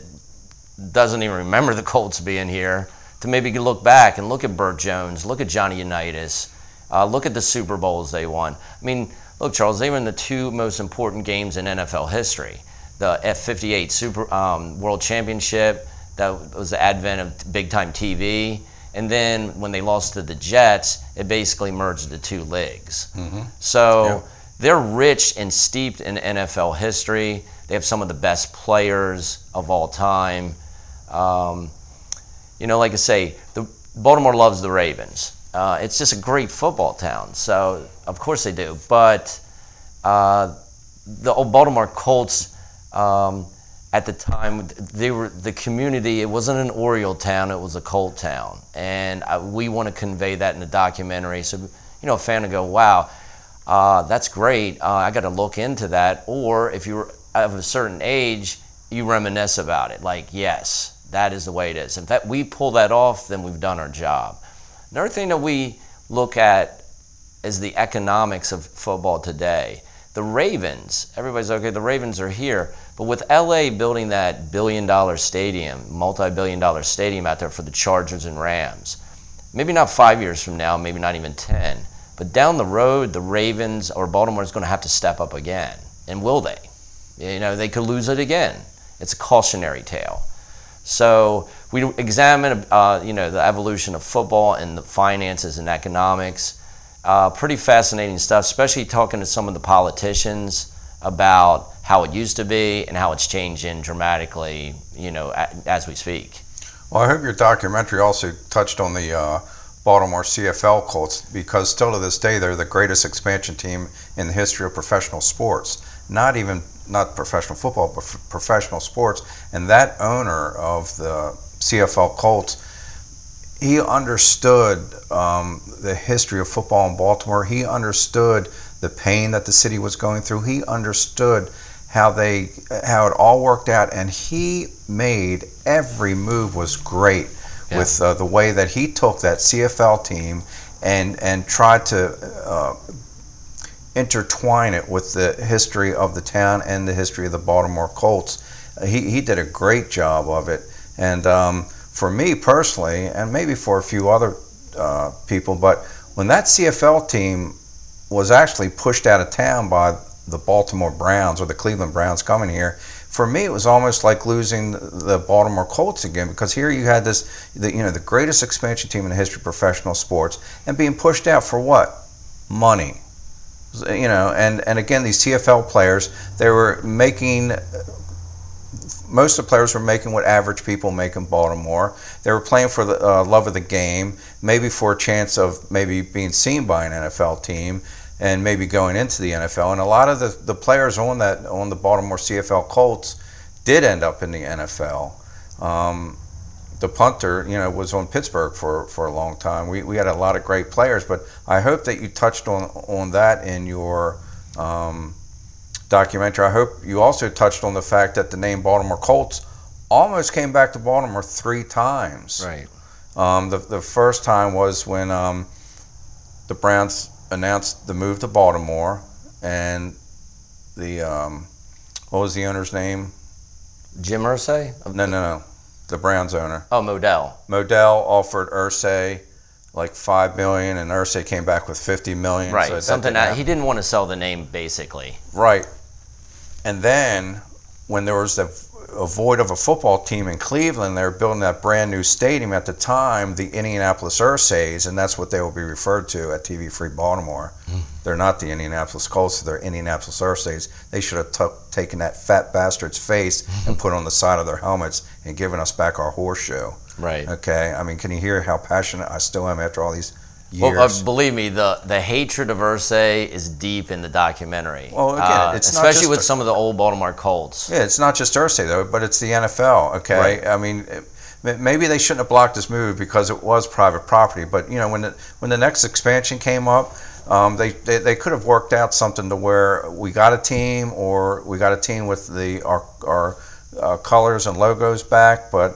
S23: doesn't even remember the Colts being here, to maybe look back and look at Burt Jones, look at Johnny Unitas, look at the Super Bowls they won. I mean, look, Charles, they were in the two most important games in NFL history. The F-58 World Championship, that was the advent of big-time TV, and then when they lost to the Jets, it basically merged the two leagues. So they're rich and steeped in NFL history. They have some of the best players of all time. You know, like I say, Baltimore loves the Ravens. It's just a great football town, so of course they do. But the old Baltimore Colts, at the time, they were the community. It wasn't an Oriole town; it was a Colt town, and we want to convey that in the documentary. So, you know, a fan would go, "Wow, that's great. I got to look into that." Or if you're of a certain age, you reminisce about it. Like, yes, that is the way it is. If we pull that off, then we've done our job. Another thing that we look at is the economics of football today. The Ravens, everybody's okay, the Ravens are here, but with LA building that billion-dollar stadium, multi-billion-dollar stadium out there for the Chargers and Rams, maybe not 5 years from now, maybe not even 10, but down the road, the Ravens or Baltimore is going to have to step up again. And will they? You know, they could lose it again. It's a cautionary tale. So we examine, you know, the evolution of football and the finances and economics. Pretty fascinating stuff, especially talking to some of the politicians about how it used to be and how it's changing dramatically, you know, as we speak.
S7: Well, I hope your documentary also touched on the Baltimore CFL Colts, because still to this day they're the greatest expansion team in the history of professional sports. Not professional football, but professional sports. And that owner of the CFL Colts, he understood the history of football in Baltimore. He understood the pain that the city was going through. He understood how it all worked out, and he made every move was great. Yeah. With the way that he took that CFL team and tried to intertwine it with the history of the town and the history of the Baltimore Colts. He did a great job of it. And for me personally, and maybe for a few other people, but when that CFL team was actually pushed out of town by the Baltimore Browns or the Cleveland Browns coming here, for me it was almost like losing the Baltimore Colts again, because here you had the greatest expansion team in the history of professional sports, and being pushed out for what? Money. You know, and again, these CFL players, they were making, most of the players were making what average people make in Baltimore. They were playing for the love of the game, maybe for a chance of maybe being seen by an NFL team and maybe going into the NFL. And a lot of the players on the Baltimore CFL Colts did end up in the NFL. The punter, you know, was on Pittsburgh for a long time. We had a lot of great players, but I hope that you touched on that in your documentary. I hope you also touched on the fact that the name Baltimore Colts almost came back to Baltimore 3 times.
S23: Right.
S7: The first time was when the Browns announced the move to Baltimore, and the what was the owner's name?
S23: Jim Irsay?
S7: No. The Browns owner.
S23: Oh, Modell.
S7: Modell offered Irsay like $5 million, and Irsay came back with $50 million.
S23: Right,
S7: so
S23: something that he didn't want to sell the name, basically.
S7: Right, and then when there was a void of a football team in Cleveland, they were building that brand new stadium at the time, the Indianapolis Ursays, and that's what they will be referred to at TV Free Baltimore. They're not the Indianapolis Colts, they're Indianapolis Ursays. They should have taken that fat bastard's face and put it on the side of their helmets and given us back our horseshoe.
S23: Right.
S7: Okay, I mean, can you hear how passionate I still am after all these years?
S23: Well, believe me, the hatred of Irsay is deep in the documentary.
S7: Well, again, it's not
S23: especially
S7: just
S23: with some of the old Baltimore Colts.
S7: Yeah, it's not just Irsay though, but it's the NFL. Okay,
S23: Right.
S7: I mean, maybe they shouldn't have blocked this move because it was private property. But you know, when the next expansion came up, they could have worked out something to where we got a team, or we got a team with our colors and logos back, but.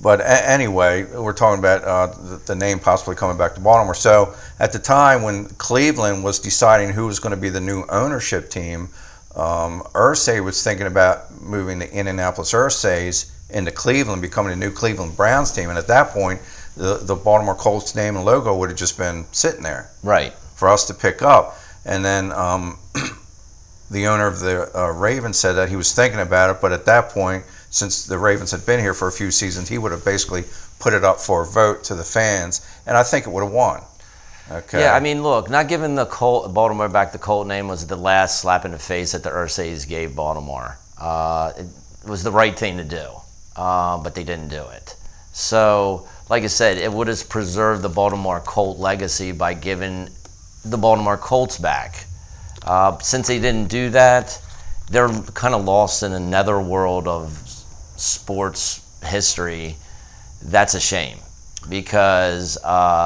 S7: But anyway, we're talking about the name possibly coming back to Baltimore. So at the time when Cleveland was deciding who was going to be the new ownership team, Irsay was thinking about moving the Indianapolis Ursays into Cleveland, becoming a new Cleveland Browns team. And at that point, the Baltimore Colts name and logo would have just been sitting there,
S23: right,
S7: for us to pick up. And then the owner of the Ravens said that he was thinking about it, but at that point, since the Ravens had been here for a few seasons, he would have basically put it up for a vote to the fans, and I think it would have won. Okay.
S23: Yeah, I mean, look, not giving the Baltimore back the Colt name was the last slap in the face that the Ursays gave Baltimore. It was the right thing to do, but they didn't do it. So, like I said, it would have preserved the Baltimore Colt legacy by giving the Baltimore Colts back. Since they didn't do that, they're kind of lost in a netherworld of sports history. That's a shame, because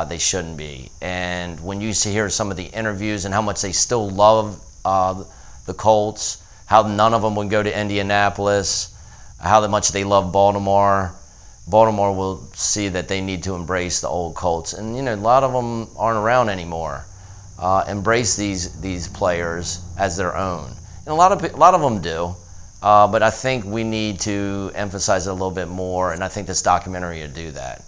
S23: they shouldn't be. And when you hear some of the interviews and how much they still love the Colts, how none of them would go to Indianapolis, how much they love Baltimore, Baltimore will see that they need to embrace the old Colts. And you know, a lot of them aren't around anymore. embrace these players as their own. And a lot of them do, but I think we need to emphasize it a little bit more, and I think this documentary will do that.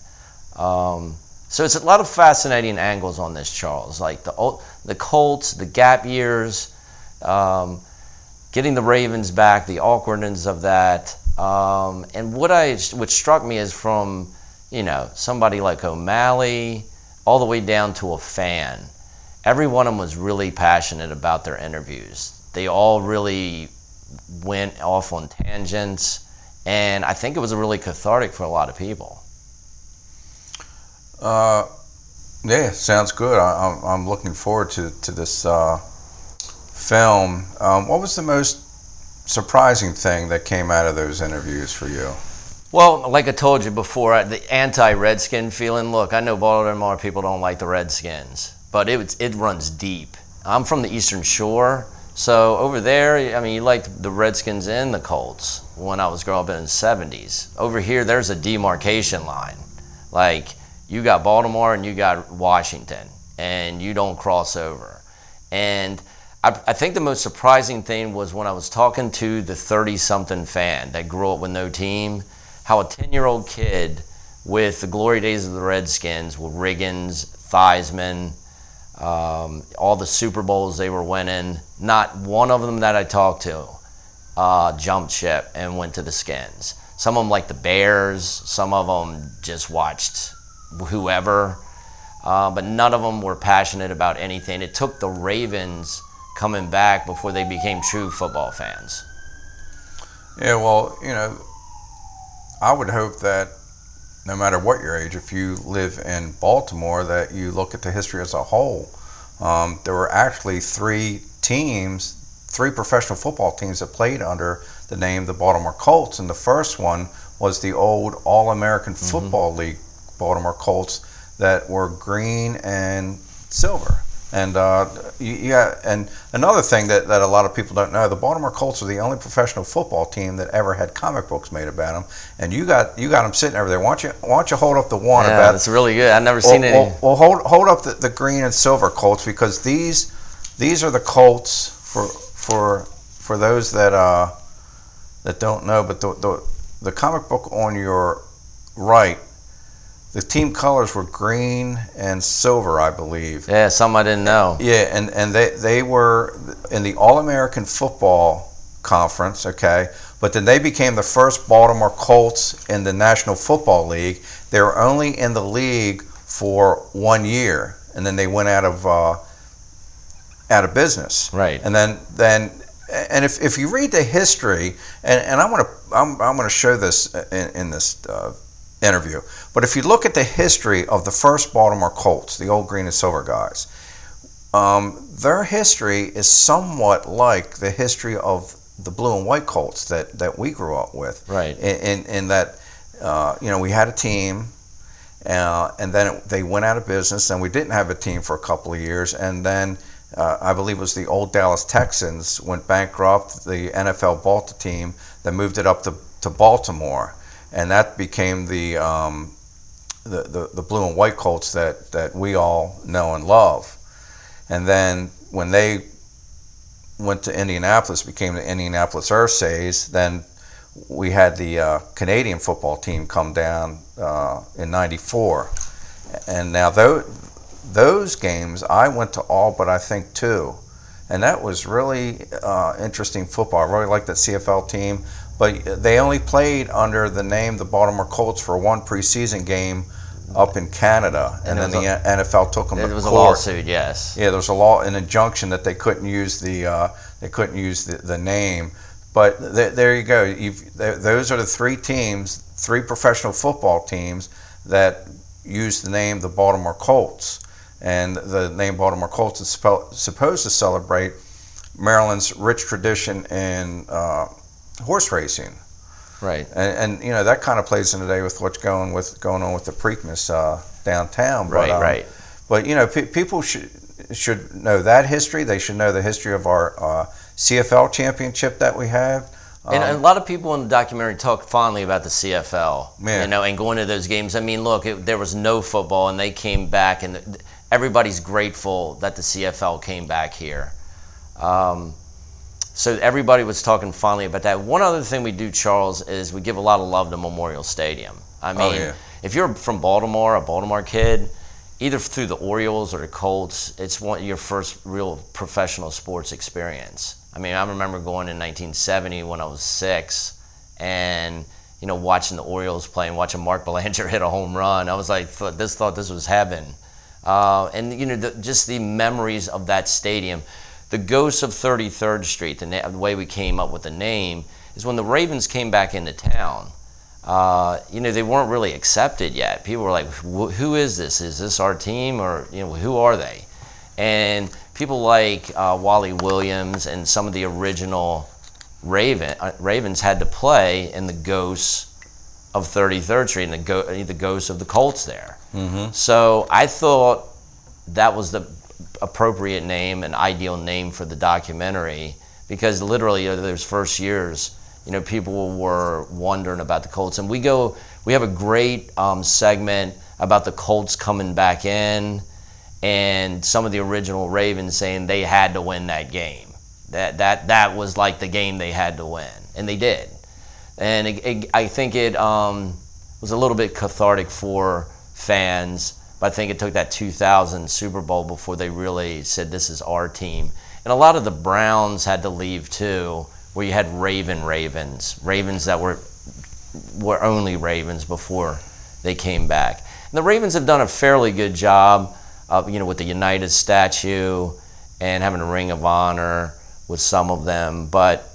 S23: So it's a lot of fascinating angles on this, Charles, like the Colts, the gap years, getting the Ravens back, the awkwardness of that, and what struck me is from, you know, somebody like O'Malley all the way down to a fan. Every one of them was really passionate about their interviews. They all really went off on tangents, and I think it was really cathartic for a lot of people.
S7: Yeah, sounds good. I'm looking forward to this film. What was the most surprising thing that came out of those interviews for you?
S23: Well, like I told you before, the anti-Redskin feeling. Look, I know Baltimore people don't like the Redskins, but it runs deep. I'm from the Eastern Shore, so over there, I mean, you liked the Redskins and the Colts when I was growing up in the 70s. Over here, there's a demarcation line. Like, you got Baltimore and you got Washington, and you don't cross over. And I think the most surprising thing was when I was talking to the 30-something fan that grew up with no team, how a 10-year-old kid with the glory days of the Redskins, with Riggins, Theismann, all the Super Bowls they were winning, not one of them that I talked to jumped ship and went to the Skins. Some of them like the Bears, some of them just watched whoever, but none of them were passionate about anything. It took the Ravens coming back before they became true football fans.
S7: Yeah, well, you know, I would hope that no matter what your age, if you live in Baltimore, that you look at the history as a whole. There were actually three professional football teams that played under the name the Baltimore Colts, and the first one was the old All-American Football League Baltimore Colts that were green and silver. And and another thing that a lot of people don't know, the Baltimore Colts are the only professional football team that ever had comic books made about them. And you got them sitting over there. Why don't you hold up the one about?
S23: That's really good. I've never seen any.
S7: Well, hold up the green and silver Colts, because these are the Colts for those that don't know. But the comic book on your right, the team colors were green and silver, I believe.
S23: Yeah, some I didn't know.
S7: Yeah, and they were in the All-American Football Conference, okay? But then they became the first Baltimore Colts in the National Football League. They were only in the league for 1 year, and then they went out of business.
S23: Right.
S7: And then if you read the history, and I'm going to show this in this interview. But if you look at the history of the first Baltimore Colts, the old green and silver guys, their history is somewhat like the history of the blue and white Colts that we grew up with.
S23: Right.
S7: In that, we had a team, and then they went out of business, and we didn't have a team for a couple of years, and then I believe it was the old Dallas Texans went bankrupt, the NFL bought the team, then moved it up to Baltimore. And that became the blue and white Colts that we all know and love. And then when they went to Indianapolis, became the Indianapolis Earthsays, then we had the Canadian football team come down in '94. And now those games, I went to all but I think 2. And that was really interesting football. I really liked that CFL team. But they only played under the name the Baltimore Colts for one preseason game up in Canada, and then the NFL took them to court.
S23: There was a lawsuit, yes.
S7: Yeah, there was an injunction that they couldn't use the name. But there you go. Those are the three professional football teams that used the name the Baltimore Colts, and the name Baltimore Colts is supposed to celebrate Maryland's rich tradition in horse racing.
S23: Right.
S7: And that kind of plays in today with what's going on with the Preakness downtown. But,
S23: right.
S7: But people should know that history. They should know the history of our CFL championship that we have.
S23: And a lot of people in the documentary talk fondly about the CFL,
S7: yeah.
S23: And going to those games. I mean, look, there was no football, and they came back, and everybody's grateful that the CFL came back here. So everybody was talking fondly about that. One other thing we do, Charles, is we give a lot of love to Memorial Stadium. I mean, if you're from Baltimore, a Baltimore kid, either through the Orioles or the Colts, it's your first real professional sports experience. I mean, I remember going in 1970 when I was 6 and, you know, watching the Orioles play and watching Mark Belanger hit a home run. I was like, thought this was heaven. And, you know, just the memories of that stadium. The ghost of 33rd Street, the way we came up with the name, is when the Ravens came back into town. You know, they weren't really accepted yet. People were like, who is this? Is this our team? Or, you know, who are they? And people like Wally Williams and some of the original Ravens had to play in the ghosts of 33rd Street and the ghosts of the Colts there. So I thought that was the appropriate name, an ideal name for the documentary, because literally those first years, you know, people were wondering about the Colts. And we have a great segment about the Colts coming back in and some of the original Ravens saying they had to win that game. That was like the game they had to win, and they did. And I think it was a little bit cathartic for fans, but I think it took that 2000 Super Bowl before they really said this is our team. And a lot of the Browns had to leave too, where you had Ravens that were only Ravens before they came back. And the Ravens have done a fairly good job of, you know, with the United statue and having a Ring of Honor with some of them, but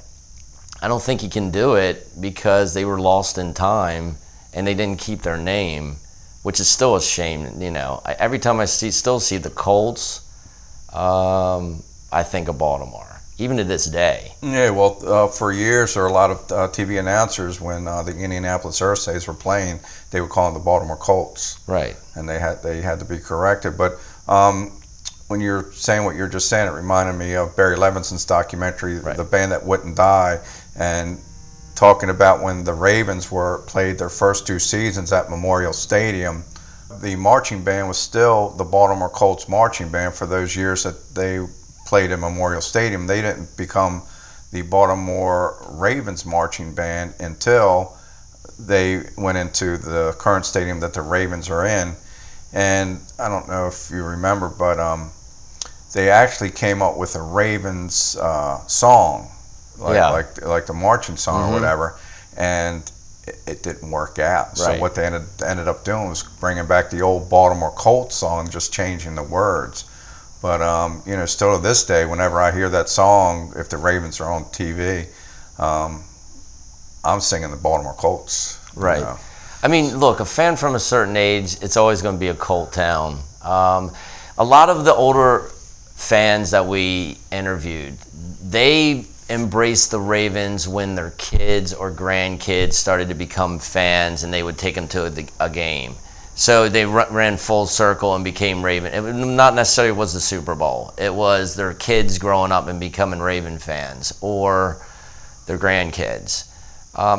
S23: I don't think you can do it because they were lost in time and they didn't keep their name, which is still a shame. You know, every time I still see the Colts, I think of Baltimore, even to this day.
S7: Yeah, well, for years there were a lot of TV announcers when the Indianapolis Earthsays were playing, they would call them the Baltimore Colts. Right. And they had to be corrected. But when you're saying what you're just saying, it reminded me of Barry Levinson's documentary, The Band That Wouldn't Die, and talking about when the Ravens played their first 2 seasons at Memorial Stadium, the marching band was still the Baltimore Colts marching band for those years that they played in Memorial Stadium. They didn't become the Baltimore Ravens marching band until they went into the current stadium that the Ravens are in. And I don't know if you remember, but they actually came up with a Ravens song, like the marching song or whatever, and it didn't work out. So what they ended up doing was bringing back the old Baltimore Colts song, just changing the words. But you know, still to this day, whenever I hear that song, if the Ravens are on TV, I'm singing the Baltimore Colts. Right. You know?
S23: I mean, look, a fan from a certain age, it's always going to be a Colt town. A lot of the older fans that we interviewed, they embraced the Ravens when their kids or grandkids started to become fans, and they would take them to a game. So they ran full circle and became Raven. It not necessarily was the Super Bowl. It was their kids growing up and becoming Raven fans, or their grandkids.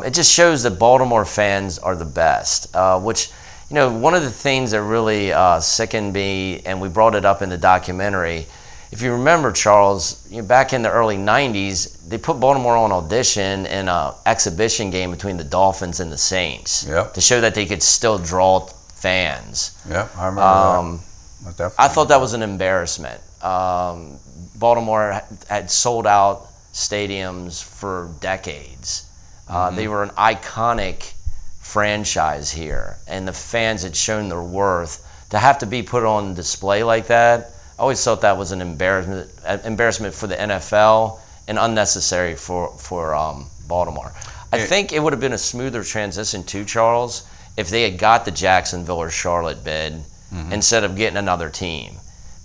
S23: It just shows that Baltimore fans are the best, which, you know, one of the things that really sickened me, and we brought it up in the documentary, if you remember, Charles, you know, back in the early 90s, they put Baltimore on audition in an exhibition game between the Dolphins and the Saints to show that they could still draw fans.
S7: Yeah, I remember that.
S23: I thought that was an embarrassment. Baltimore had sold out stadiums for decades. They were an iconic franchise here, and the fans had shown their worth. To have to be put on display like that, I always thought that was an embarrassment for the NFL and unnecessary for Baltimore. I think it would have been a smoother transition too, Charles, if they had got the Jacksonville or Charlotte bid instead of getting another team,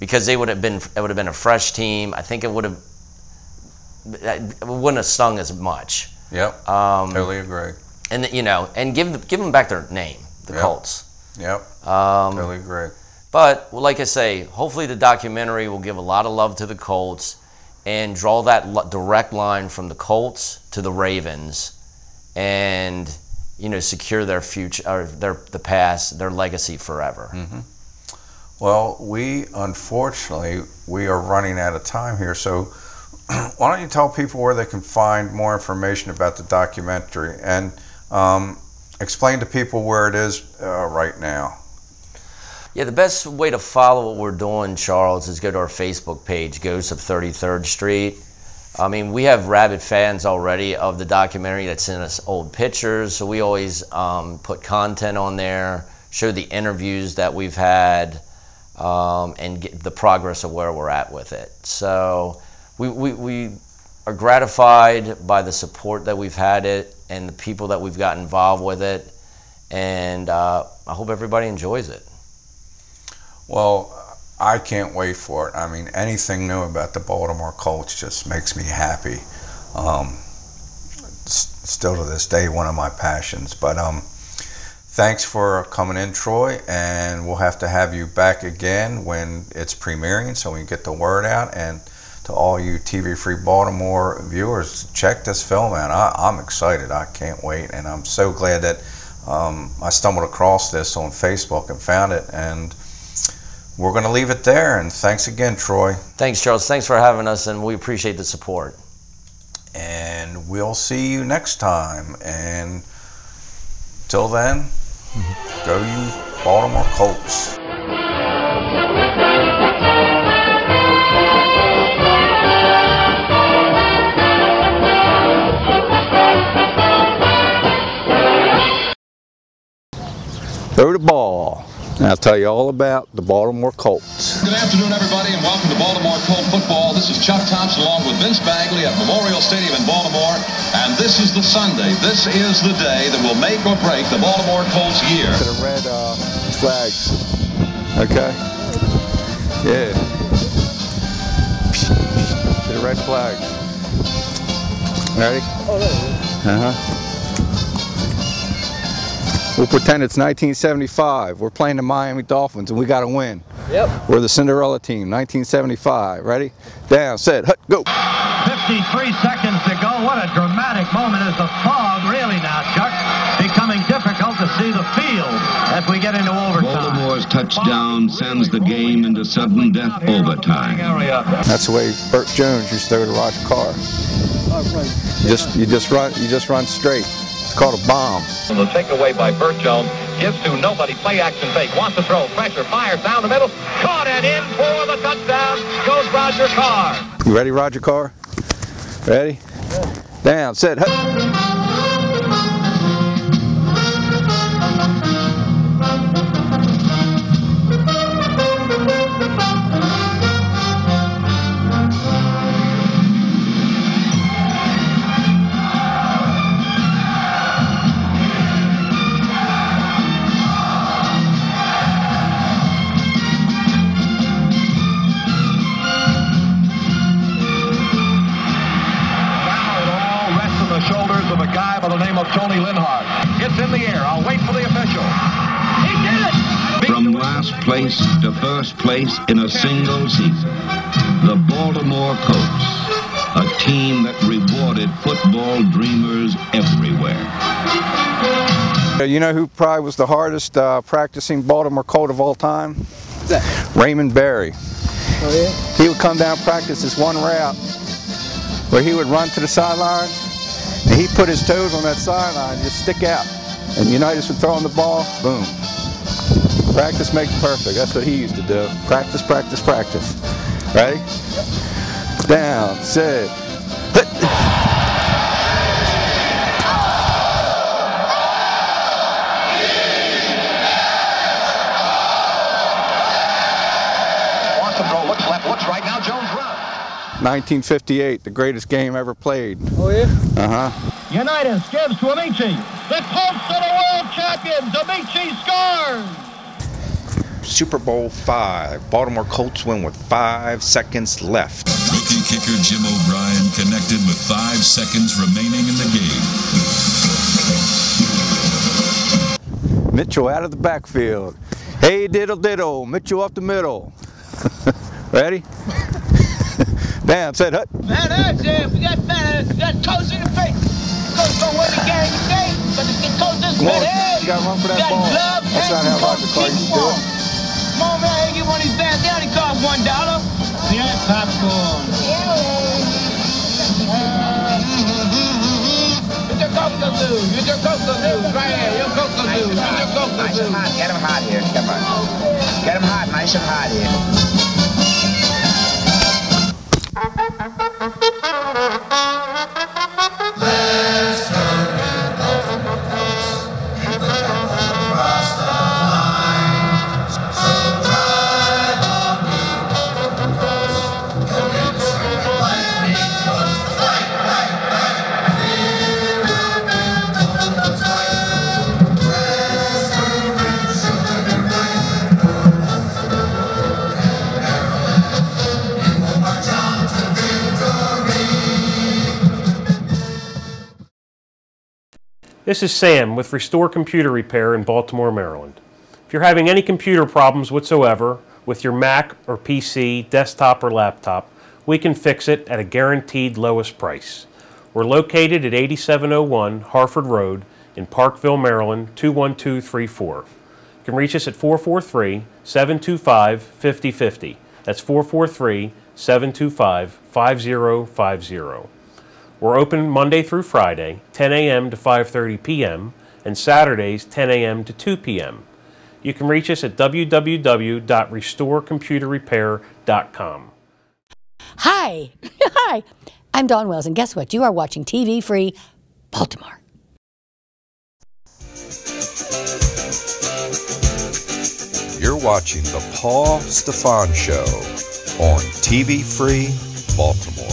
S23: because it would have been a fresh team. I think it wouldn't have stung as much.
S7: Yep, totally agree.
S23: And you know, and give them back their name, the Colts.
S7: Yep, totally agree.
S23: But like I say, hopefully the documentary will give a lot of love to the Colts and draw that direct line from the Colts to the Ravens, and you know, secure their future, or the past, their legacy forever.
S7: Well, unfortunately, we are running out of time here, so why don't you tell people where they can find more information about the documentary, and explain to people where it is right now.
S23: Yeah, the best way to follow what we're doing, Charles, is go to our Facebook page, Ghosts of 33rd Street. I mean, we have rabid fans already of the documentary that send us old pictures, so we always put content on there, show the interviews that we've had, and get the progress of where we're at with it. So we are gratified by the support that we've had it and the people that we've got involved with it, and I hope everybody enjoys it.
S7: Well, I can't wait for it. I mean, anything new about the Baltimore Colts just makes me happy. Still to this day, one of my passions. But thanks for coming in, Troy, and we'll have to have you back again when it's premiering so we can get the word out. And to all you TV Free Baltimore viewers, check this film out. I'm excited. I can't wait, and I'm so glad that I stumbled across this on Facebook and found it. And we're going to leave it there, and thanks again, Troy.
S23: Thanks, Charles. Thanks for having us, and we appreciate the support.
S7: And we'll see you next time. And till then, go you Baltimore Colts. Throw the ball. And I'll tell you all about the Baltimore Colts.
S3: Good afternoon, everybody, and welcome to Baltimore Colt football. This is Chuck Thompson along with Vince Bagley at Memorial Stadium in Baltimore. And this is the Sunday. This is the day that will make or break the Baltimore Colts year.
S7: To the red flags. Okay? Yeah. To the red flags. Ready? Oh, there it is. We'll pretend it's 1975. We're playing the Miami Dolphins and we got to win. Yep. We're the Cinderella team, 1975. Ready? Down, set, hut, go.
S4: 53 seconds to go. What a dramatic moment is the fog really now, Chuck. Becoming difficult to see the field as we get into overtime.
S5: Baltimore's touchdown sends the game into sudden death overtime.
S7: That's the way Burt Jones used to throw to Roger Carr. You just run straight. It's called a bomb.
S3: The takeaway by Burt Jones gives to nobody. Play action fake. Wants to throw. Pressure. Fires down the middle. Caught and in for the touchdown. Goes Roger Carr.
S7: You ready, Roger Carr? Ready? Down. Set.
S3: Tony Linhart. It's in the air. I'll wait for the official. He did it!
S5: From last place to first place in a single season, the Baltimore Colts, a team that rewarded football dreamers everywhere.
S7: You know who probably was the hardest practicing Baltimore Colt of all time?
S24: Who's that?
S7: Raymond Berry.
S24: Oh, yeah?
S7: He would come down practice this one route where he would run to the sideline. And he'd put his toes on that sideline and just stick out. And Unitas would throw on the ball, boom. Practice makes perfect. That's what he used to do. Practice, practice, practice. Ready? Down, set, hit.
S3: Wants to throw, looks left, looks right. Now Jones runs.
S7: 1958, the greatest game ever played.
S24: Oh, yeah?
S7: Uh-huh.
S4: Unitas gives to Amici. The Colts are the world champions. Amici scores.
S7: Super Bowl V. Baltimore Colts win with 5 seconds left.
S25: Rookie kicker Jim O'Brien connected with 5 seconds remaining in the
S7: game. Mitchell out of the backfield. Hey, diddle diddle. Mitchell up the middle. Ready? Down, set, hut.
S26: Man, we got Colts in the face. Colts don't win the game today, but the Colts this
S7: Come on,
S26: hey,
S7: you got to run for that ball.
S26: Love,
S7: that's not how Roger Carr used to do it.
S26: Come on, man, you one of these bags, they only cost $1. Yeah, popcorn. Get your coca-cola. Get your coca-cola. Right here, your coca-cola. Get your coca-cola.
S2: Nice and hot. Get them hot here. Come on. Get them hot, nice and hot here.
S6: Let's go in Baltimore Colts. Keep the temple across the line. So drive on, you Baltimore Colts. Go in the swing of lightning bolts. Right, right, right. Here up in Baltimore's light. Where's the ring, sugar and right? Baltimore and Maryland. You will march on to victory.
S8: This is Sam with Restore Computer Repair in Baltimore, Maryland. If you're having any computer problems whatsoever with your Mac or PC, desktop or laptop, we can fix it at a guaranteed lowest price. We're located at 8701 Harford Road in Parkville, Maryland 21234. You can reach us at 443-725-5050. That's 443-725-5050. We're open Monday through Friday, 10 a.m. to 5:30 p.m., and Saturdays, 10 a.m. to 2 p.m. You can reach us at www.restorecomputerrepair.com.
S9: Hi. Hi. I'm Dawn Wells, and guess what? You are watching TV Free Baltimore.
S7: You're watching The Paul Stefan Show on TV Free Baltimore.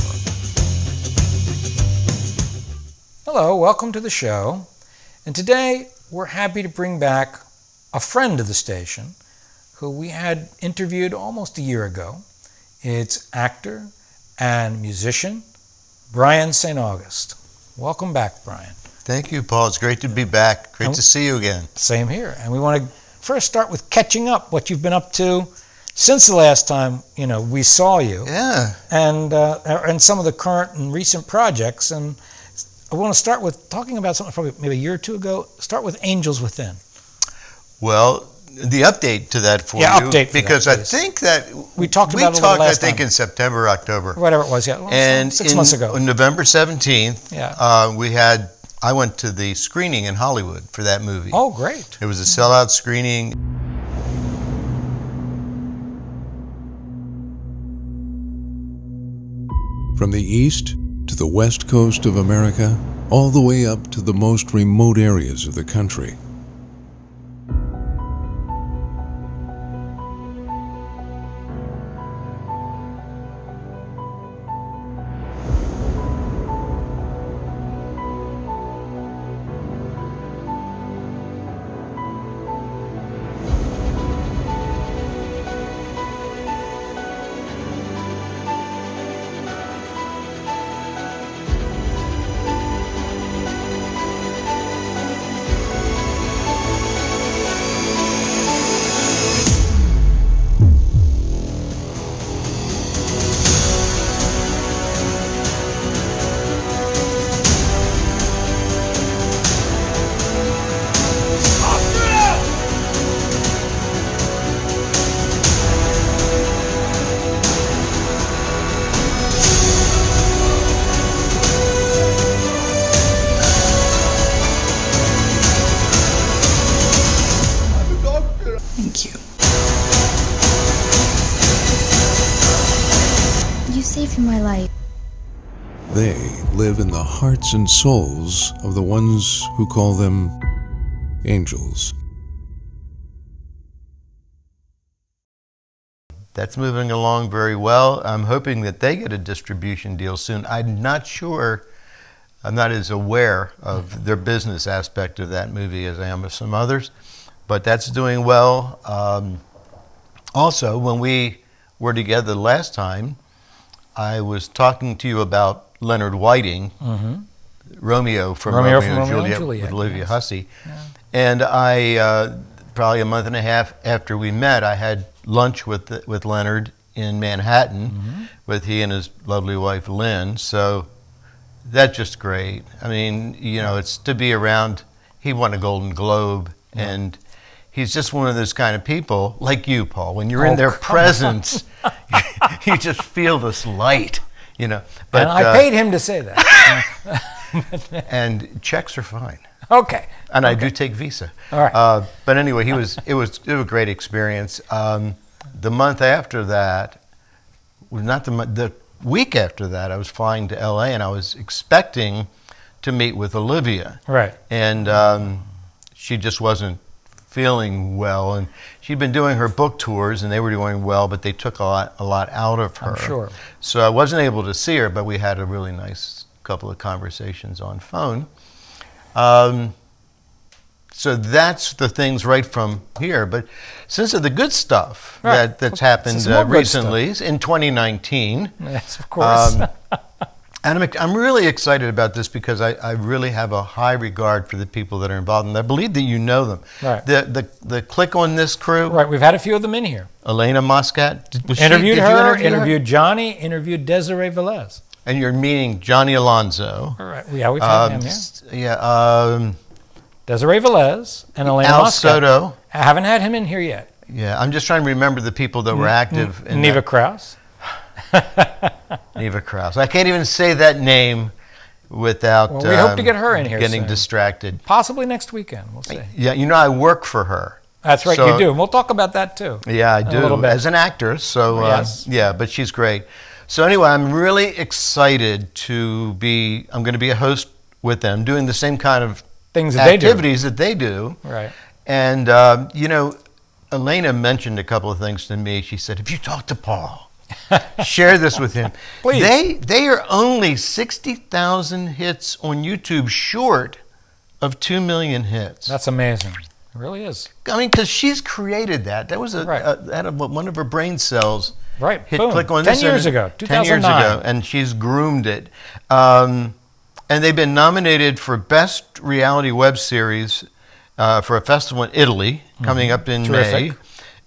S10: Hello, welcome to the show. And today we're happy to bring back a friend of the station who we had interviewed almost a year ago. It's actor and musician Brian St. August. Welcome back, Brian.
S11: Thank you, Paul. It's great to be back. Great to see you again.
S10: Same here. And we want to first start with catching up, what you've been up to since the last time we saw you.
S11: Yeah.
S10: And some of the current and recent projects. And I want to start with talking about something probably maybe a year or two ago. Start with Angels Within.
S11: Well, the update to that for you.
S10: Update for
S11: because
S10: that,
S11: I think that
S10: we talked about it last time.
S11: in September, October.
S10: Whatever it was, yeah. Well,
S11: and
S10: 6 months ago.
S11: On November 17th,
S10: yeah.
S11: I went to the screening in Hollywood for that movie.
S10: Oh, great.
S11: It was a sellout screening.
S27: From the east to the west coast of America, all the way up to the most remote areas of the country.
S28: saved my life.
S27: They live in the hearts and souls of the ones who call them angels.
S11: That's moving along very well. I'm hoping that they get a distribution deal soon. I'm not sure, I'm not as aware of their business aspect of that movie as I am of some others, but that's doing well. Also, when we were together last time, I was talking to you about Leonard Whiting, Romeo from Romeo and Juliet with Olivia Hussey. Yeah. And I, probably a month and a half after we met, I had lunch with Leonard in Manhattan with he and his lovely wife Lynn. So that's just great. I mean, you know, it's to be around. He won a Golden Globe, and he's just one of those kind of people, like you, Paul. When you're in their presence, you just feel this light, you know. But,
S10: and I paid him to say that.
S11: And checks are fine.
S10: Okay.
S11: And I do take Visa.
S10: All right.
S11: But anyway, it was a great experience. The month after that, not the week after that, I was flying to LA, and I was expecting to meet with Olivia.
S10: Right.
S11: And she just wasn't feeling well, and she'd been doing her book tours, and they were doing well, but they took a lot out of her.
S10: I'm sure.
S11: So I wasn't able to see her, but we had a really nice couple of conversations on phone. So that's the things right from here. But since of the good stuff that's happened recently in 2019,
S10: yes, of course.
S11: And I'm really excited about this because I really have a high regard for the people that are involved, and I believe that you know them.
S10: Right.
S11: The Click on This crew.
S10: Right. We've had a few of them in here.
S11: Elena Muscat.
S10: Interviewed her. Interviewed Johnny. Interviewed Desiree Velez.
S11: And you're meeting Johnny Alonso.
S10: All right. Yeah, we've had him.
S11: Yeah.
S10: Desiree Velez and Elena
S11: Al
S10: Muscat.
S11: Soto.
S10: I haven't had him in here yet.
S11: Yeah, I'm just trying to remember the people that were active. In
S10: Neva Krause.
S11: Neva Krause. I can't even say that name without.
S10: Well, we hope to get her in here
S11: getting
S10: soon.
S11: Distracted.
S10: Possibly next weekend. We'll see.
S11: Yeah, you know, I work for her.
S10: That's right,
S11: so,
S10: you do. And we'll talk about that too.
S11: Yeah, I do.
S10: A little bit.
S11: As an actress, so
S10: yes.
S11: Yeah, but she's great. So anyway, I'm really excited to be. I'm going to be a host with them, doing the same kind of
S10: things that
S11: activities that they do.
S10: Right.
S11: And you know, Elena mentioned a couple of things to me. She said, "If you talk to Paul, share this with him."
S10: Please.
S11: They are only 60,000 hits on YouTube, short of 2 million hits.
S10: That's amazing. It really is.
S11: I mean, because she's created that. That was one of her brain cells.
S10: Right.
S11: Hit
S10: Boom.
S11: click on
S10: 10
S11: this.
S10: years ago. 2009.
S11: 10 years ago, and she's groomed it. And they've been nominated for Best Reality Web Series for a festival in Italy coming up in May,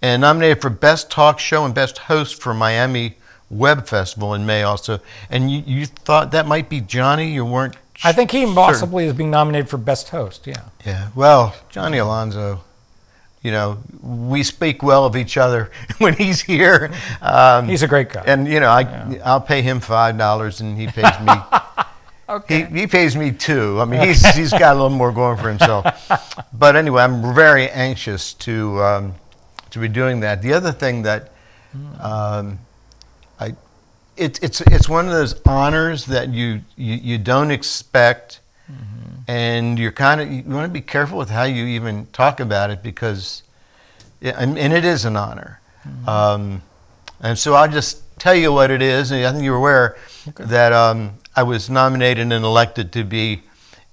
S11: and nominated for Best Talk Show and Best Host for Miami Web Festival in May also. And you thought that might be Johnny? You weren't?
S10: I think he possibly is being nominated for Best Host. Yeah.
S11: Yeah. Well, Johnny Alonso. You know, we speak well of each other when he's here.
S10: He's a great guy.
S11: And you know, I'll pay him $5, and he pays me.
S10: Okay.
S11: He pays me $2. I mean, he's got a little more going for himself. But anyway, I'm very anxious to be doing that. The other thing that it's one of those honors that you don't expect, and you want to be careful with how you even talk about it because, and it is an honor. And so I'll just tell you what it is. And I think you're aware that. I was nominated and elected to be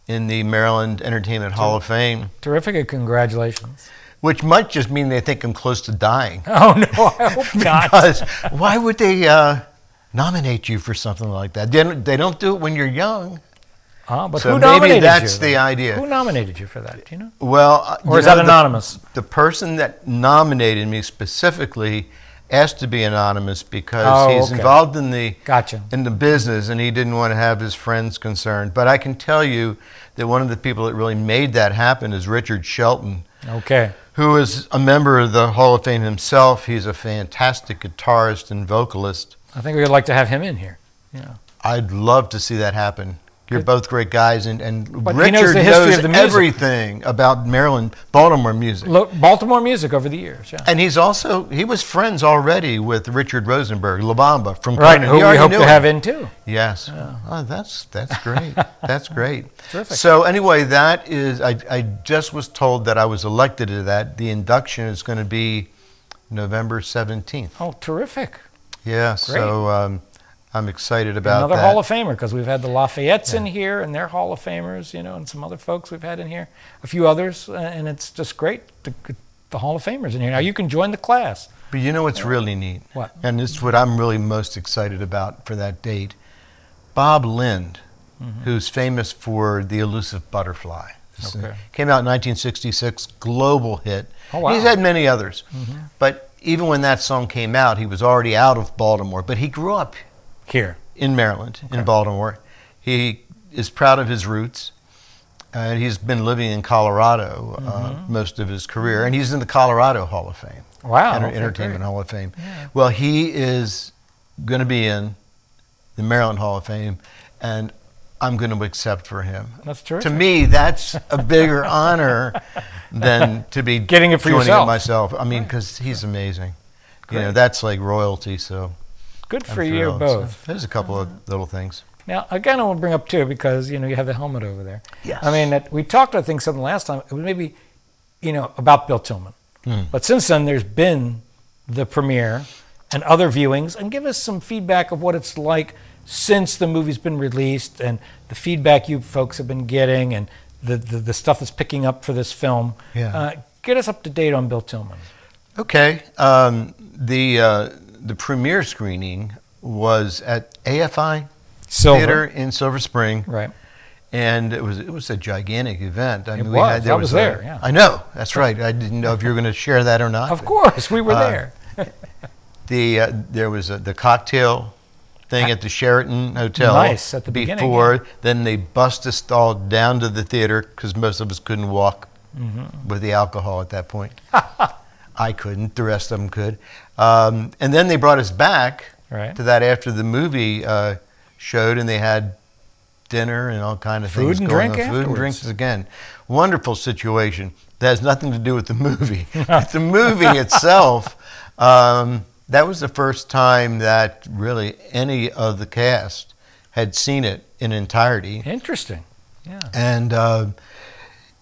S11: in the Maryland Entertainment Hall of Fame.
S10: Terrific, and congratulations.
S11: Which might just mean they think I'm close to dying.
S10: Oh, no, I hope not.
S11: Because why would they nominate you for something like that? They don't do it when you're young.
S10: But
S11: so
S10: who
S11: maybe
S10: nominated
S11: that's
S10: you,
S11: the idea.
S10: Who nominated you for that, do you know?
S11: Well,
S10: or is that anonymous?
S11: The person that nominated me specifically asked to be anonymous because he's involved in the in the business, and he didn't want to have his friends concerned. But I can tell you that one of the people that really made that happen is Richard Shelton, who is a member of the Hall of Fame himself. He's a fantastic guitarist and vocalist.
S10: I think we'd like to have him in here. Yeah,
S11: I'd love to see that happen. You're both great guys, and
S10: but
S11: Richard
S10: knows the
S11: everything about Maryland, Baltimore music.
S10: Baltimore music over the years, yeah.
S11: And he was friends already with Richard Rosenberg, La Bamba from
S10: Conan. Who we hope to have in too.
S11: Yes. Yeah. Oh, that's great. That's great.
S10: Terrific.
S11: So anyway, that is, I just was told that I was elected to that. The induction is going to be November 17th.
S10: Oh, terrific.
S11: Yeah, great. So I'm excited about
S10: another
S11: that.
S10: Hall of Famer, because we've had the Lafayettes in here, and they're Hall of Famers, you know, and some other folks we've had in here, a few others, and it's just great to the Hall of Famers in here. Now you can join the class.
S11: But you know what's really neat?
S10: What?
S11: And this is what I'm really most excited about for that date. Bob Lind, who's famous for The Elusive Butterfly. Came out in 1966, global hit.
S10: Oh, wow.
S11: He's had many others. But even when that song came out, he was already out of Baltimore. But he grew up
S10: here
S11: in Maryland, in Baltimore. He is proud of his roots. And he's been living in Colorado most of his career, and he's in the Colorado Hall of Fame.
S10: Wow.
S11: Entertainment Hall of Fame. Yeah. Well, he is going to be in the Maryland Hall of Fame, and I'm going to accept for him.
S10: That's true.
S11: To me, that's a bigger honor than to be
S10: getting it for yourself.
S11: It myself. I mean, because he's amazing.
S10: Great.
S11: You know, that's like royalty. So
S10: good for you both.
S11: So there's a couple of little things.
S10: Now, again, I want to bring up too, because you know you have the helmet over there.
S11: Yes.
S10: I mean, we talked, I think, something last time. It was maybe, you know, about Bill Tillman. But since then, there's been the premiere and other viewings. And give us some feedback of what it's like since the movie's been released, and the feedback you folks have been getting, and the stuff that's picking up for this film.
S11: Yeah.
S10: Get us up to date on Bill Tillman.
S11: Okay. The premiere screening was at AFI Theater in Silver Spring.
S10: Right.
S11: And it was a gigantic event. I mean,
S10: I was there. Yeah.
S11: I know. That's right. I didn't know if you were going to share that or not.
S10: Of course, we were there.
S11: There was the cocktail thing at the Sheraton Hotel.
S10: Nice, at the beginning.
S11: Before, then they bussed us all down to the theater because most of us couldn't walk with the alcohol at that point. I couldn't. The rest of them could. And then they brought us back to that after the movie showed, and they had dinner and all kind of things going on. Food and drinks again. Wonderful situation. That has nothing to do with the movie. The movie itself, that was the first time that really any of the cast had seen it in entirety.
S10: Interesting. Yeah.
S11: And,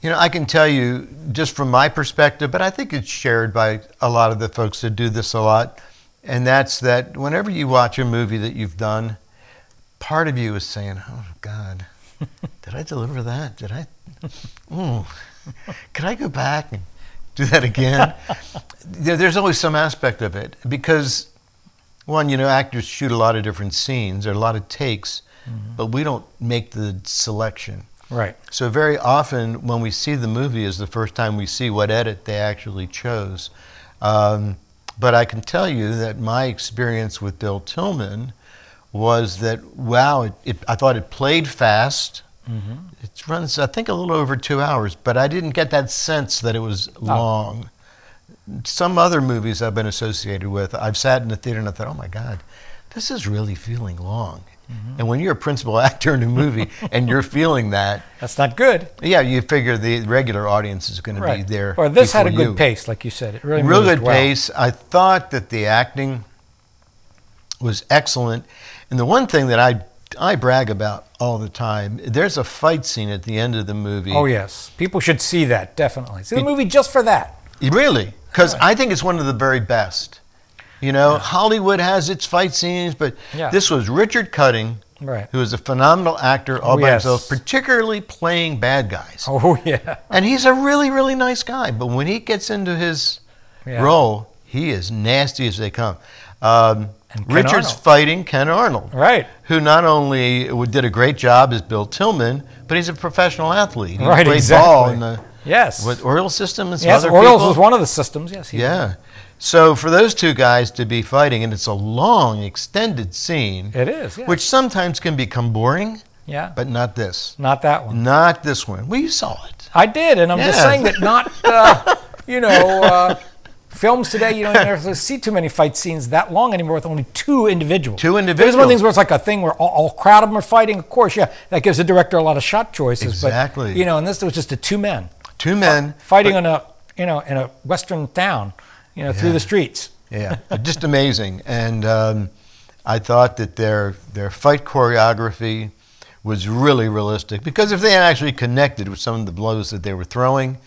S11: you know, I can tell you just from my perspective, but I think it's shared by a lot of the folks that do this a lot, and that's that whenever you watch a movie that you've done, part of you is saying, oh, God, did I deliver that? Did I? Can I go back and do that again? There's always some aspect of it because, one, you know, actors shoot a lot of different scenes, there are a lot of takes, but we don't make the selection.
S10: Right.
S11: So very often when we see the movie is the first time we see what edit they actually chose. But I can tell you that my experience with Bill Tillman was that, wow, I thought it played fast. It runs, I think, a little over 2 hours, but I didn't get that sense that it was long. Some other movies I've been associated with, I've sat in the theater and I thought, oh my God, this is really feeling long. And when you're a principal actor in a movie and you're feeling that,
S10: that's not good.
S11: Yeah, you figure the regular audience is going to be there.
S10: Or this had a good pace, like you said. It really
S11: real good
S10: well.
S11: Pace. I thought that the acting was excellent. And the one thing that I brag about all the time, there's a fight scene at the end of the movie.
S10: Oh, yes. People should see that, definitely. See the movie just for that.
S11: Really? Because I think it's one of the very best. You know, Hollywood has its fight scenes, but this was Richard Cutting, who is a phenomenal actor all by himself, particularly playing bad guys.
S10: Oh, yeah.
S11: And he's a really, really nice guy. But when he gets into his role, he is nasty as they come. Richard's fighting Ken Arnold, who not only did a great job as Bill Tillman, but he's a professional athlete. He played ball in the Oriole system and some other
S10: Orioles was one of the systems. Yes.
S11: Yeah. So for those two guys to be fighting, and it's a long, extended scene.
S10: It is,
S11: which sometimes can become boring.
S10: Yeah.
S11: But not this.
S10: Not that one.
S11: Not this one. Well, you saw it.
S10: I did, and I'm just saying that not, you know, films today, you don't necessarily see too many fight scenes that long anymore with only two individuals.
S11: Two individuals.
S10: There's one of the things where it's like a thing where all crowd of them are fighting. Of course, that gives the director a lot of shot choices.
S11: Exactly.
S10: But, you know, and this was just two men.
S11: Two men.
S10: Fighting in a, you know, in a western town, you know, through the streets.
S11: Yeah, just amazing. And I thought that their fight choreography was really realistic, because if they had actually connected with some of the blows that they were throwing,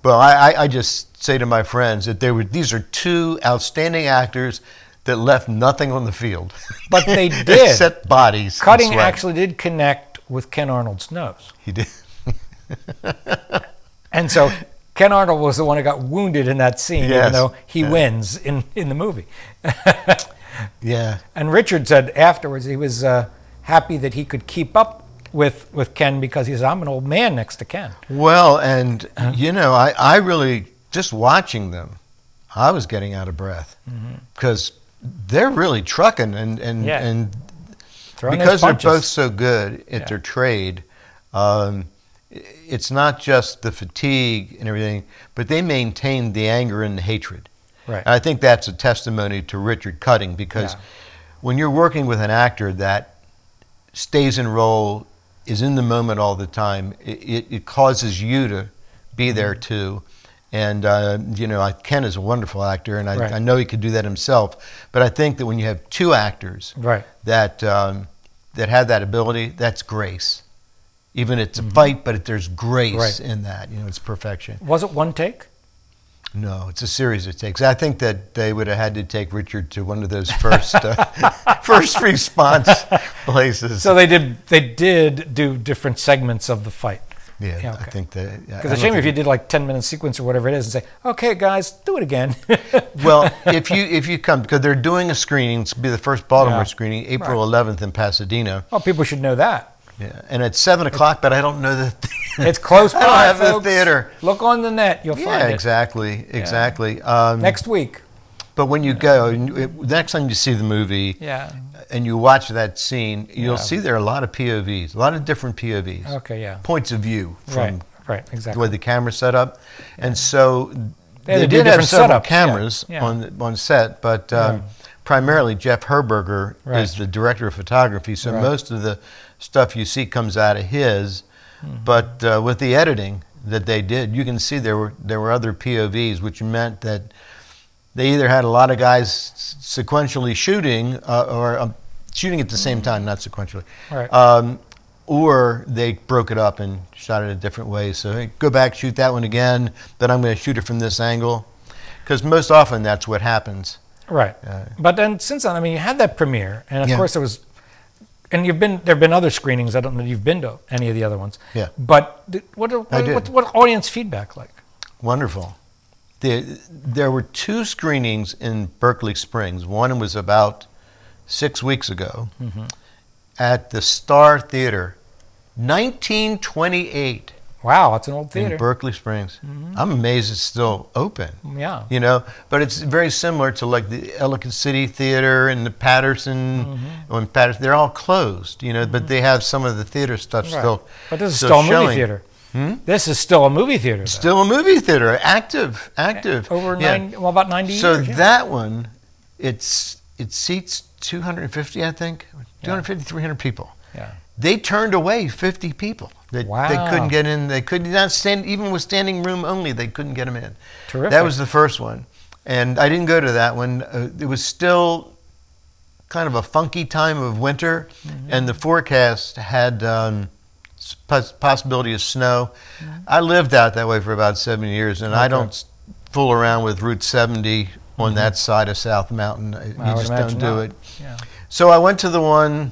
S11: well, I just say to my friends that these are two outstanding actors that left nothing on the field.
S10: But they did.
S11: Set bodies.
S10: Cutting actually did connect with Ken Arnold's nose.
S11: He did.
S10: And so Ken Arnold was the one who got wounded in that scene, even though he wins in the movie. And Richard said afterwards he was happy that he could keep up with Ken, because he said, I'm an old man next to Ken.
S11: Well, and you know, I really, just watching them, I was getting out of breath, because they're really trucking, and because they're both so good at their trade, It's not just the fatigue and everything, but they maintain the anger and the hatred.
S10: Right.
S11: And I think that's a testimony to Richard Cutting, because when you're working with an actor that stays in role, is in the moment all the time, it causes you to be there too. And you know, Ken is a wonderful actor, and I know he could do that himself. But I think that when you have two actors that that have that ability, that's grace. Even it's a fight, but there's grace in that. You know, it's perfection.
S10: Was it one take?
S11: No, it's a series of takes. I think that they would have had to take Richard to one of those first first response places.
S10: So they did do different segments of the fight.
S11: Yeah,
S10: okay.
S11: I think that.
S10: Because it's a shame if you did like 10-minute sequence or whatever it is, and say, "Okay, guys, do it again."
S11: Well, if you come, because they're doing a screening, it's be the first Baltimore screening, April 11th in Pasadena.
S10: Well, people should know that.
S11: Yeah, and it's 7 o'clock, but I don't know the.
S10: It's close by.
S11: I don't have
S10: folks.
S11: the theater.
S10: Look on the net, you'll find it.
S11: Exactly, exactly.
S10: Next week.
S11: But when you go, next time you see the movie, and you watch that scene, you'll see there are a lot of POVs, a lot of different POVs.
S10: Okay,
S11: points of view from
S10: exactly
S11: the way the camera's set up, and so
S10: they
S11: did have several
S10: setups,
S11: cameras on set, but primarily Jeff Herberger is the director of photography, so most of the stuff you see comes out of his. But with the editing that they did, you can see there were other POVs, which meant that they either had a lot of guys sequentially shooting or shooting at the same time, not sequentially, or they broke it up and shot it a different way. So hey, go back, shoot that one again, then I'm going to shoot it from this angle, because most often that's what happens.
S10: Right. But then since then, I mean, you had that premiere, and of course there was. And there have been other screenings. I don't know if you've been to any of the other ones.
S11: Yeah.
S10: But what audience feedback like?
S11: Wonderful. There were 2 screenings in Berkeley Springs. One was about 6 weeks ago at the Star Theater, 1928.
S10: Wow, that's an old theater.
S11: In Berkeley Springs. I'm amazed it's still open.
S10: Yeah.
S11: You know, but it's very similar to like the Ellicott City Theater and the Patterson. When Patterson, they're all closed, you know, but they have some of the theater stuff still.
S10: But this is still a movie theater. This is still a movie theater.
S11: Still a movie theater, active.
S10: Over about 90 years.
S11: So that one, it seats 250, I think, 250, 300 people.
S10: Yeah.
S11: They turned away 50 people. They couldn't get in. They could not stand, even with standing room only, they couldn't get them in.
S10: Terrific.
S11: That was the first one. And I didn't go to that one. It was still kind of a funky time of winter, and the forecast had possibility of snow. I lived out that way for about 7 years, and I don't fool around with Route 70 on that side of South Mountain. You just don't do it.
S10: Yeah.
S11: So I went to the one,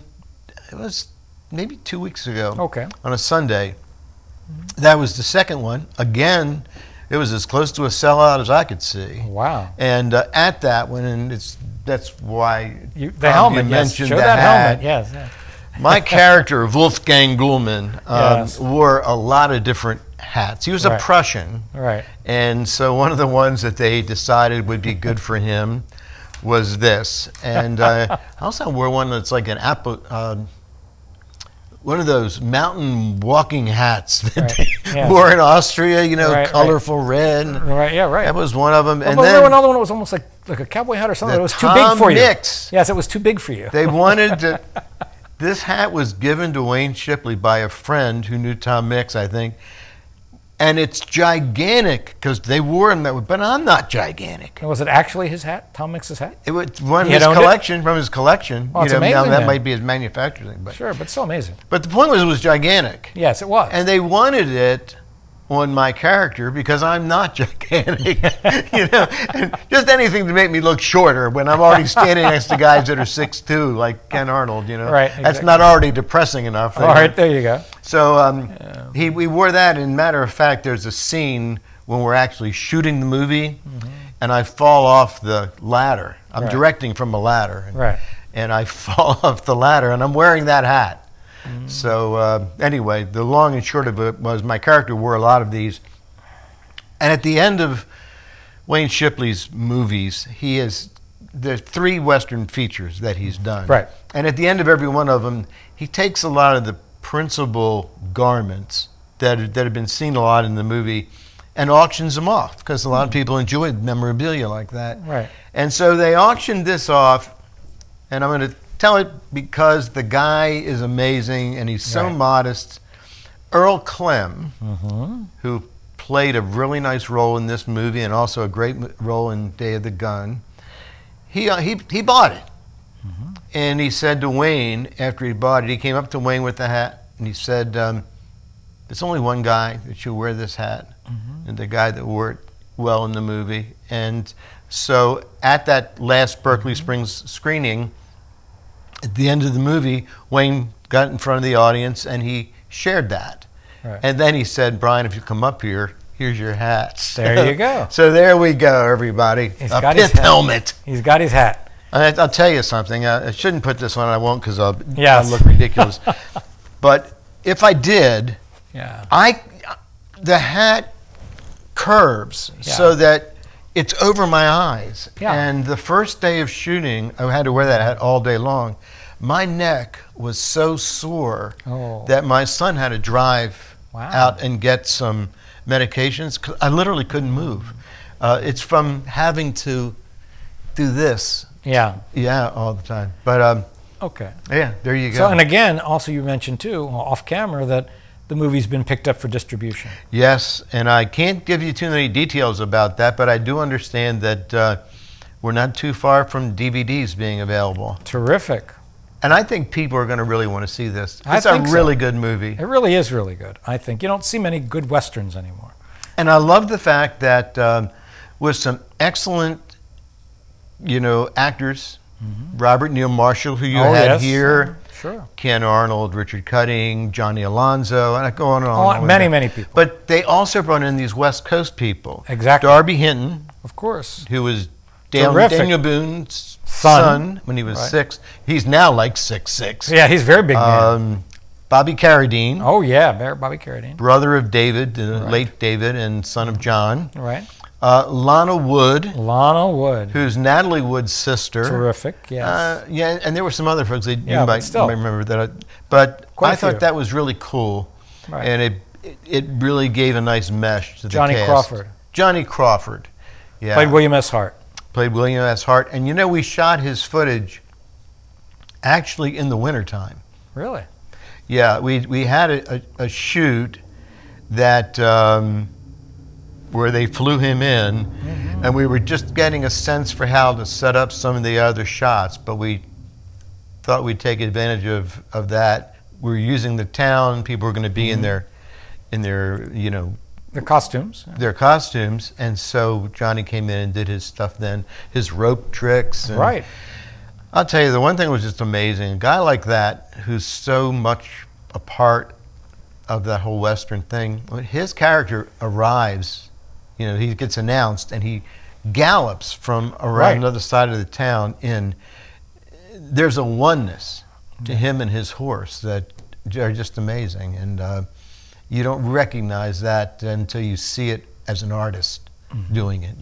S11: it was maybe 2 weeks ago on a Sunday. That was the second one. Again, it was as close to a sellout as I could see.
S10: Wow.
S11: And at that one, and that's why
S10: the helmet,
S11: you mentioned
S10: show
S11: the
S10: that
S11: hat.
S10: helmet, yes.
S11: My character, Wolfgang Gullman, wore a lot of different hats. He was a Prussian.
S10: Right.
S11: And so one of the ones that they decided would be good for him was this. And I also wore one that's like an apple, one of those mountain walking hats that they wore in Austria, you know, colorful red. That was one of them.
S10: Well,
S11: and
S10: then
S11: then
S10: another one that was almost like a cowboy hat or something. It was too big for you.
S11: Mix.
S10: Yes, it was too big for you.
S11: They wanted to. This hat was given to Wayne Shipley by a friend who knew Tom Mix, I think. And it's gigantic because they wore him that way, but I'm not gigantic.
S10: And was it actually his hat, Tom Mix's hat?
S11: It was from his collection.
S10: Oh, it's amazing.
S11: Now that
S10: then.
S11: might be his manufacturing thing, but
S10: sure, but still amazing.
S11: But the point was, it was gigantic.
S10: Yes, it was.
S11: And they wanted it on my character because I'm not gigantic, you know, and just anything to make me look shorter when I'm already standing next to guys that are 6'2", like Ken Arnold, you know.
S10: Right, exactly.
S11: That's not already depressing enough.
S10: All right, there you go.
S11: So we wore that, and matter of fact, there's a scene when we're actually shooting the movie, and I fall off the ladder. I'm directing from a ladder, and I fall off the ladder, and I'm wearing that hat. So anyway, the long and short of it was my character wore a lot of these. And at the end of Wayne Shipley's movies, there's 3 Western features that he's done.
S10: Right.
S11: And at the end of every one of them, he takes a lot of the principal garments that have been seen a lot in the movie and auctions them off because a lot of people enjoy memorabilia like that.
S10: Right.
S11: And so they auctioned this off, and I'm going to tell it because the guy is amazing and he's so modest. Earl Clem, who played a really nice role in this movie and also a great role in Day of the Gun, he bought it. And he said to Wayne, after he bought it, he came up to Wayne with the hat and he said, there's only one guy that should wear this hat, and the guy that wore it well in the movie. And so at that last Berkeley Springs screening, at the end of the movie, Wayne got in front of the audience and he shared that.
S10: Right.
S11: And then he said, Brian, if you come up here, here's your hats.
S10: There you go.
S11: So there we go, everybody.
S10: He's
S11: a
S10: got
S11: pith
S10: his
S11: helmet.
S10: He's got his hat.
S11: I'll tell you something. I shouldn't put this on. I won't because I'll look
S10: Yes.
S11: ridiculous. But if I did,
S10: Yeah.
S11: the hat curves
S10: Yeah.
S11: so that it's over my eyes.
S10: Yeah.
S11: And the first day of shooting, I had to wear that hat all day long. My neck was so sore that my son had to drive out and get some medications. 'Cause I literally couldn't move. It's from having to do this.
S10: Yeah.
S11: Yeah, all the time. But
S10: okay.
S11: Yeah, there you go.
S10: So, and again, also you mentioned too, off camera, that the movie's been picked up for distribution.
S11: Yes, and I can't give you too many details about that, but I do understand that we're not too far from DVDs being available.
S10: Terrific.
S11: And I think people are going to really want to see this.
S10: I
S11: It's a
S10: think so.
S11: really good movie.
S10: It really is really good. I think you don't see many good westerns anymore.
S11: And I love the fact that with some excellent, actors, Robert Neal Marshall, who you had
S10: yes.
S11: here,
S10: Sure.
S11: Ken Arnold, Richard Cutting, Johnny Alonzo, and I go on and on.
S10: Many people.
S11: But they also brought in these West Coast people.
S10: Exactly.
S11: Darby Hinton,
S10: of course,
S11: who was
S10: Terrific.
S11: Daniel Boone's son when he was 6. He's now like 6'6".
S10: Yeah, he's very big man.
S11: Bobby Carradine.
S10: Oh yeah, Bobby Carradine.
S11: Brother of David, late David, and son of John.
S10: Right.
S11: Lana Wood.
S10: Lana Wood.
S11: Who's Natalie Wood's sister.
S10: Terrific, yes.
S11: Yeah, and there were some other folks that
S10: Yeah,
S11: you
S10: but
S11: might
S10: still.
S11: remember that. But
S10: Quite
S11: I
S10: a few.
S11: thought that was really cool.
S10: Right.
S11: And it really gave a nice mesh to the
S10: Johnny
S11: cast.
S10: Crawford.
S11: Johnny Crawford. Yeah.
S10: Played William S. Hart.
S11: Played William S. Hart. And we shot his footage actually in the wintertime.
S10: Really?
S11: Yeah, we had a shoot that where they flew him in, and we were just getting a sense for how to set up some of the other shots, but we thought we'd take advantage of that. We were using the town, people were going to be in their
S10: their costumes.
S11: Their costumes, and so Johnny came in and did his stuff then, his rope tricks. And
S10: Right.
S11: I'll tell you, the one thing was just amazing. A guy like that, who's so much a part of that whole Western thing, when his character arrives, he gets announced and he gallops from around the other side of the town in. There's a oneness to him and his horse that are just amazing. And you don't recognize that until you see it as an artist doing it,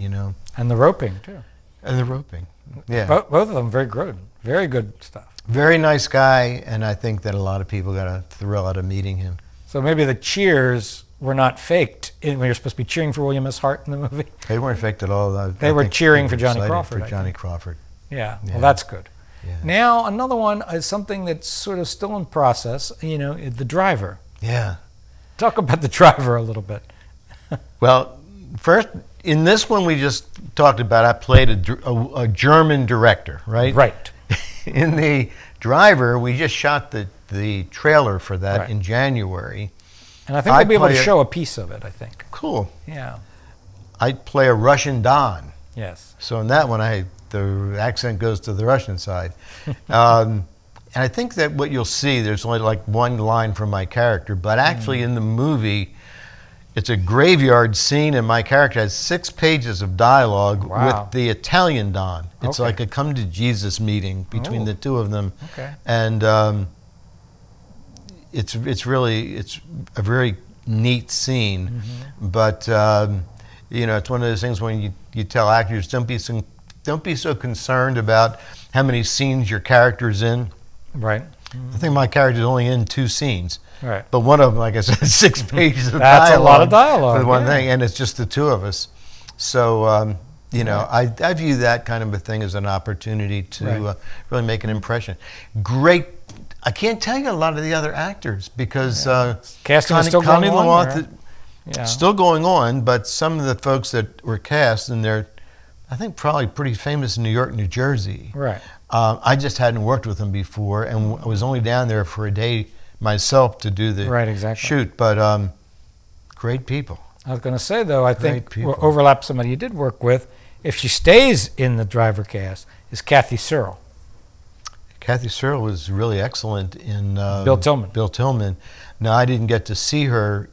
S10: And the roping, too.
S11: And the roping. Yeah.
S10: Both of them very good. Very good stuff.
S11: Very nice guy, and I think that a lot of people got a thrill out of meeting him.
S10: So maybe the cheers were not faked when you're supposed to be cheering for William S. Hart in the movie.
S11: They weren't faked at all.
S10: They were cheering for Johnny Crawford.
S11: For Johnny Crawford.
S10: Yeah, well, that's good.
S11: Yeah.
S10: Now, another one is something that's sort of still in process, the driver.
S11: Yeah.
S10: Talk about the driver a little bit.
S11: Well, first, in this one we just talked about, I played a German director, right?
S10: Right.
S11: In the driver, we just shot the trailer for that in January.
S10: And I think we'll be able to show a piece of it, I think.
S11: Cool.
S10: Yeah.
S11: I play a Russian Don.
S10: Yes.
S11: So in that one, the accent goes to the Russian side. And I think that what you'll see, there's only like one line from my character, but actually in the movie, it's a graveyard scene, and my character has 6 pages of dialogue with the Italian Don. It's like a come to Jesus meeting between the two of them.
S10: Okay.
S11: And it's a very neat scene. But it's one of those things when you tell actors, don't be so concerned about how many scenes your character's in.
S10: Right.
S11: I think my character's only in 2 scenes.
S10: Right.
S11: But one of them, like I said, 6 pages of
S10: That's
S11: dialogue.
S10: a lot of dialogue.
S11: For one
S10: yeah.
S11: thing, and it's just the 2 of us. So, you know, I view that kind of a thing as an opportunity to really make an impression. Great. I can't tell you a lot of the other actors because
S10: casting is still going on.
S11: Still going on, but some of the folks that were cast, and they're, I think, probably pretty famous in New York, New Jersey.
S10: Right.
S11: I just hadn't worked with them before, and I was only down there for a day myself to do the shoot. But great people.
S10: I was going to say, though, I think we'll overlap somebody you did work with. If she stays in the driver cast, is Kathy Searle.
S11: Kathy Searle was really excellent in
S10: Bill Tillman.
S11: Bill Tillman. Now, I didn't get to see her.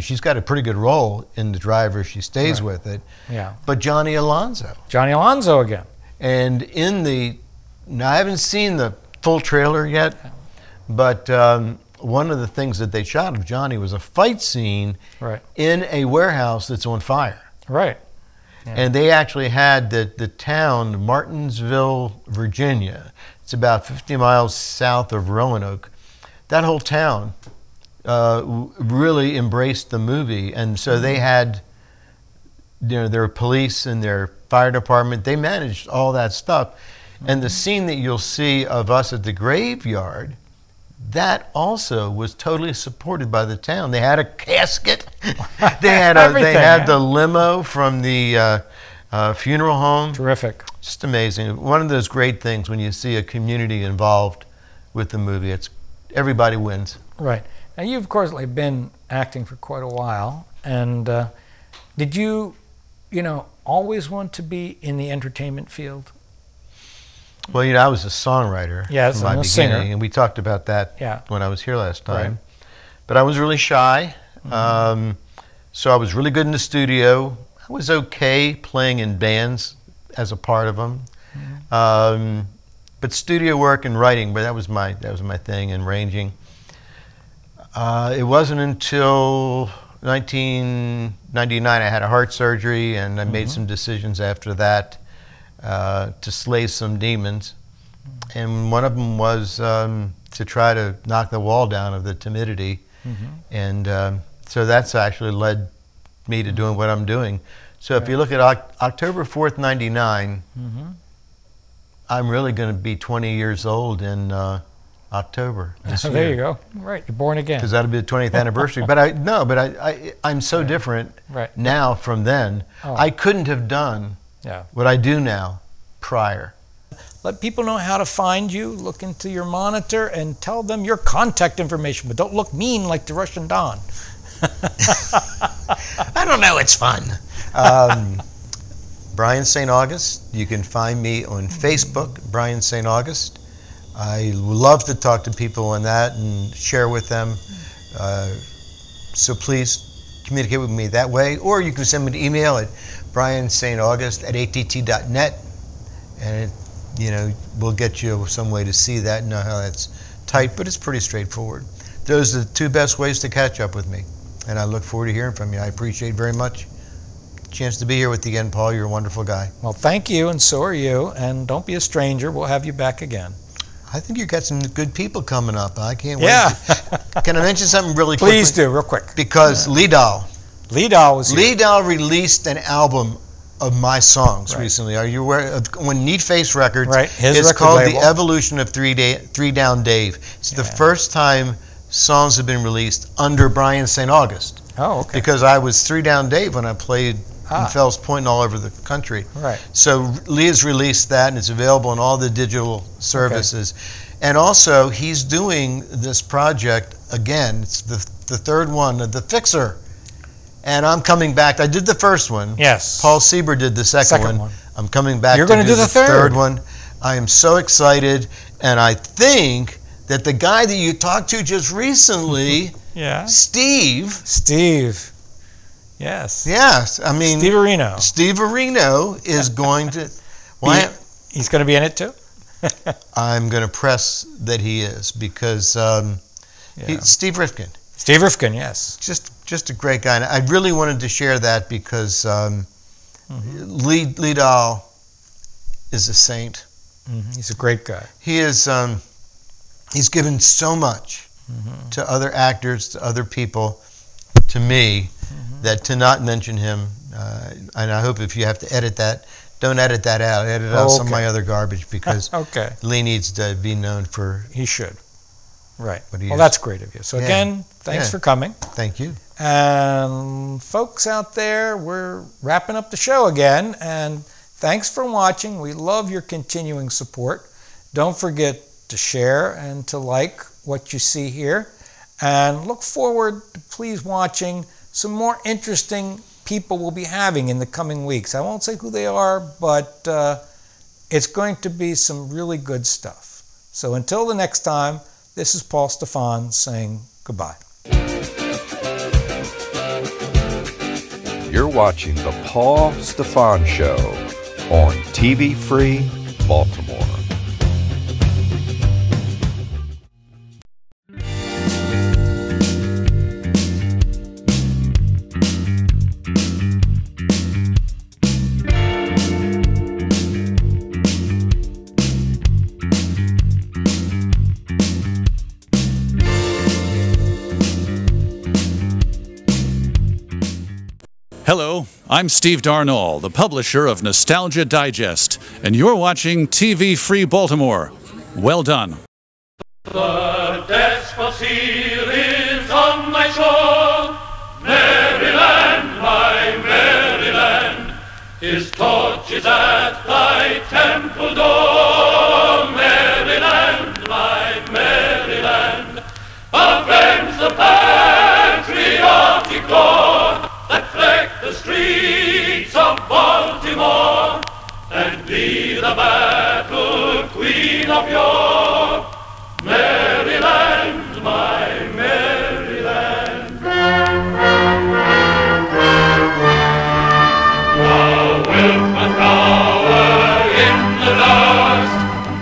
S11: She's got a pretty good role in The Driver. She stays with it.
S10: Yeah.
S11: But Johnny Alonso.
S10: Johnny Alonso again.
S11: And in the, now I haven't seen the full trailer yet, but one of the things that they shot of Johnny was a fight scene in a warehouse that's on fire.
S10: Right. Yeah.
S11: And they actually had the town, Martinsville, Virginia. It's about 50 miles south of Roanoke. That whole town really embraced the movie, and so they had, you know, their police and their fire department. They managed all that stuff, and the scene that you'll see of us at the graveyard, that also was totally supported by the town. They had a casket. They had the limo from the funeral home.
S10: Terrific.
S11: Just amazing. One of those great things when you see a community involved with the movie. It's everybody wins.
S10: Right. Now, you've, of course, been acting for quite a while, and did you, always want to be in the entertainment field?
S11: Well, I was a songwriter from my beginning,
S10: singer.
S11: and we talked about that when I was here last time. Right. But I was really shy, so I was really good in the studio. I was okay playing in bands as a part of them, but studio work and writing, but that was my thing, and arranging. It wasn't until 1999 I had a heart surgery, and I made some decisions after that to slay some demons, and one of them was to try to knock the wall down of the timidity, and so that's actually led me to doing what I'm doing. So if you look at October 4th, 99, I'm really going to be 20 years old in October this year.
S10: There you go. Right, you're born again.
S11: Because that'll be the 20th anniversary. But I'm so different now from then. I couldn't have done what I do now prior.
S10: Let people know how to find you. Look into your monitor and tell them your contact information, but don't look mean like the Russian Don.
S11: I don't know, it's fun. Brian St. August. You can find me on Facebook, Brian St. August. I love to talk to people on that and share with them. So please communicate with me that way, or you can send me an email at brianstaugust@att.net, and we'll get you some way to see that and know how that's typed, but it's pretty straightforward. Those are the 2 best ways to catch up with me, and I look forward to hearing from you. I appreciate very much the chance to be here with you again, Paul. You're a wonderful guy.
S10: Well, thank you, and so are you, and don't be a stranger. We'll have you back again.
S11: I think you've got some good people coming up. I can't wait. Can I mention something really quickly?
S10: Please do, real quick.
S11: Because Lee Dahl
S10: was here.
S11: Lee Dahl released an album of my songs recently. Are you aware of when Neat Face Records?
S10: Right.
S11: It's called The Evolution of Three Down Dave. It's the first time songs have been released under Brian St. August.
S10: Oh, okay.
S11: Because I was 3 Down Dave when I played in Fells Point and all over the country.
S10: Right.
S11: So Lee has released that, and it's available on all the digital services. Okay. And also, he's doing this project again. It's the 3rd one, The Fixer. And I'm coming back. I did the first one.
S10: Yes.
S11: Paul Sieber did the second one. I'm coming back
S10: You're
S11: to
S10: going to do the
S11: third one. I am so excited, and I think that the guy that you talked to just recently, Steve. Yes. I mean,
S10: Steve Areno.
S11: Steve Areno is going to.
S10: He's going to be in it too?
S11: I'm going to press that he is, because Steve Rifkin.
S10: Steve Rifkin, yes.
S11: Just a great guy. And I really wanted to share that because Lee Dahl is a saint.
S10: He's a great guy.
S11: He is. he's given so much to other actors, to other people, to me, that to not mention him, and I hope if you have to edit that, don't edit that out. Edit out some of my other garbage, because Lee needs to be known for...
S10: He should. Right.
S11: Well,
S10: that's great of you. So again, thanks for coming.
S11: Thank you.
S10: And folks out there, we're wrapping up the show again, and thanks for watching. We love your continuing support. Don't forget to share and to like what you see here, and look forward to please watching some more interesting people we'll be having in the coming weeks. I won't say who they are, but it's going to be some really good stuff. So until the next time, this is Paul Stefan saying goodbye.
S7: You're watching The Paul Stefan Show on TV Free Baltimore.
S1: Hello, I'm Steve Darnall, the publisher of Nostalgia Digest, and you're watching TV Free Baltimore. Well done.
S6: The Despotille is on my shore, Maryland, my Maryland. His torch is at thy temple door, Maryland, my Maryland. Avenge the patriotic roar that fleck the streets of Baltimore, and be the battle queen of yore, Maryland, my Maryland. Thou wilt but cower in the dust,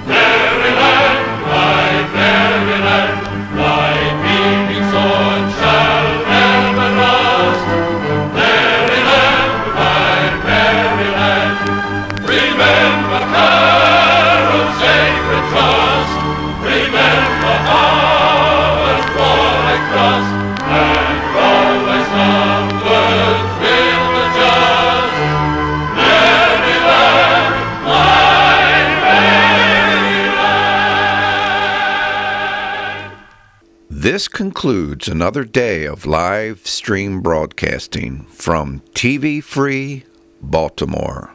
S6: Maryland, my Maryland. Thy beaming sword shall never rust, Maryland, my Maryland. Remember Carroll's sacred trust, remember Howard's warlike thrust, and always onward with the just, Maryland, my Maryland.
S7: This concludes another day of live stream broadcasting from TV Free Baltimore.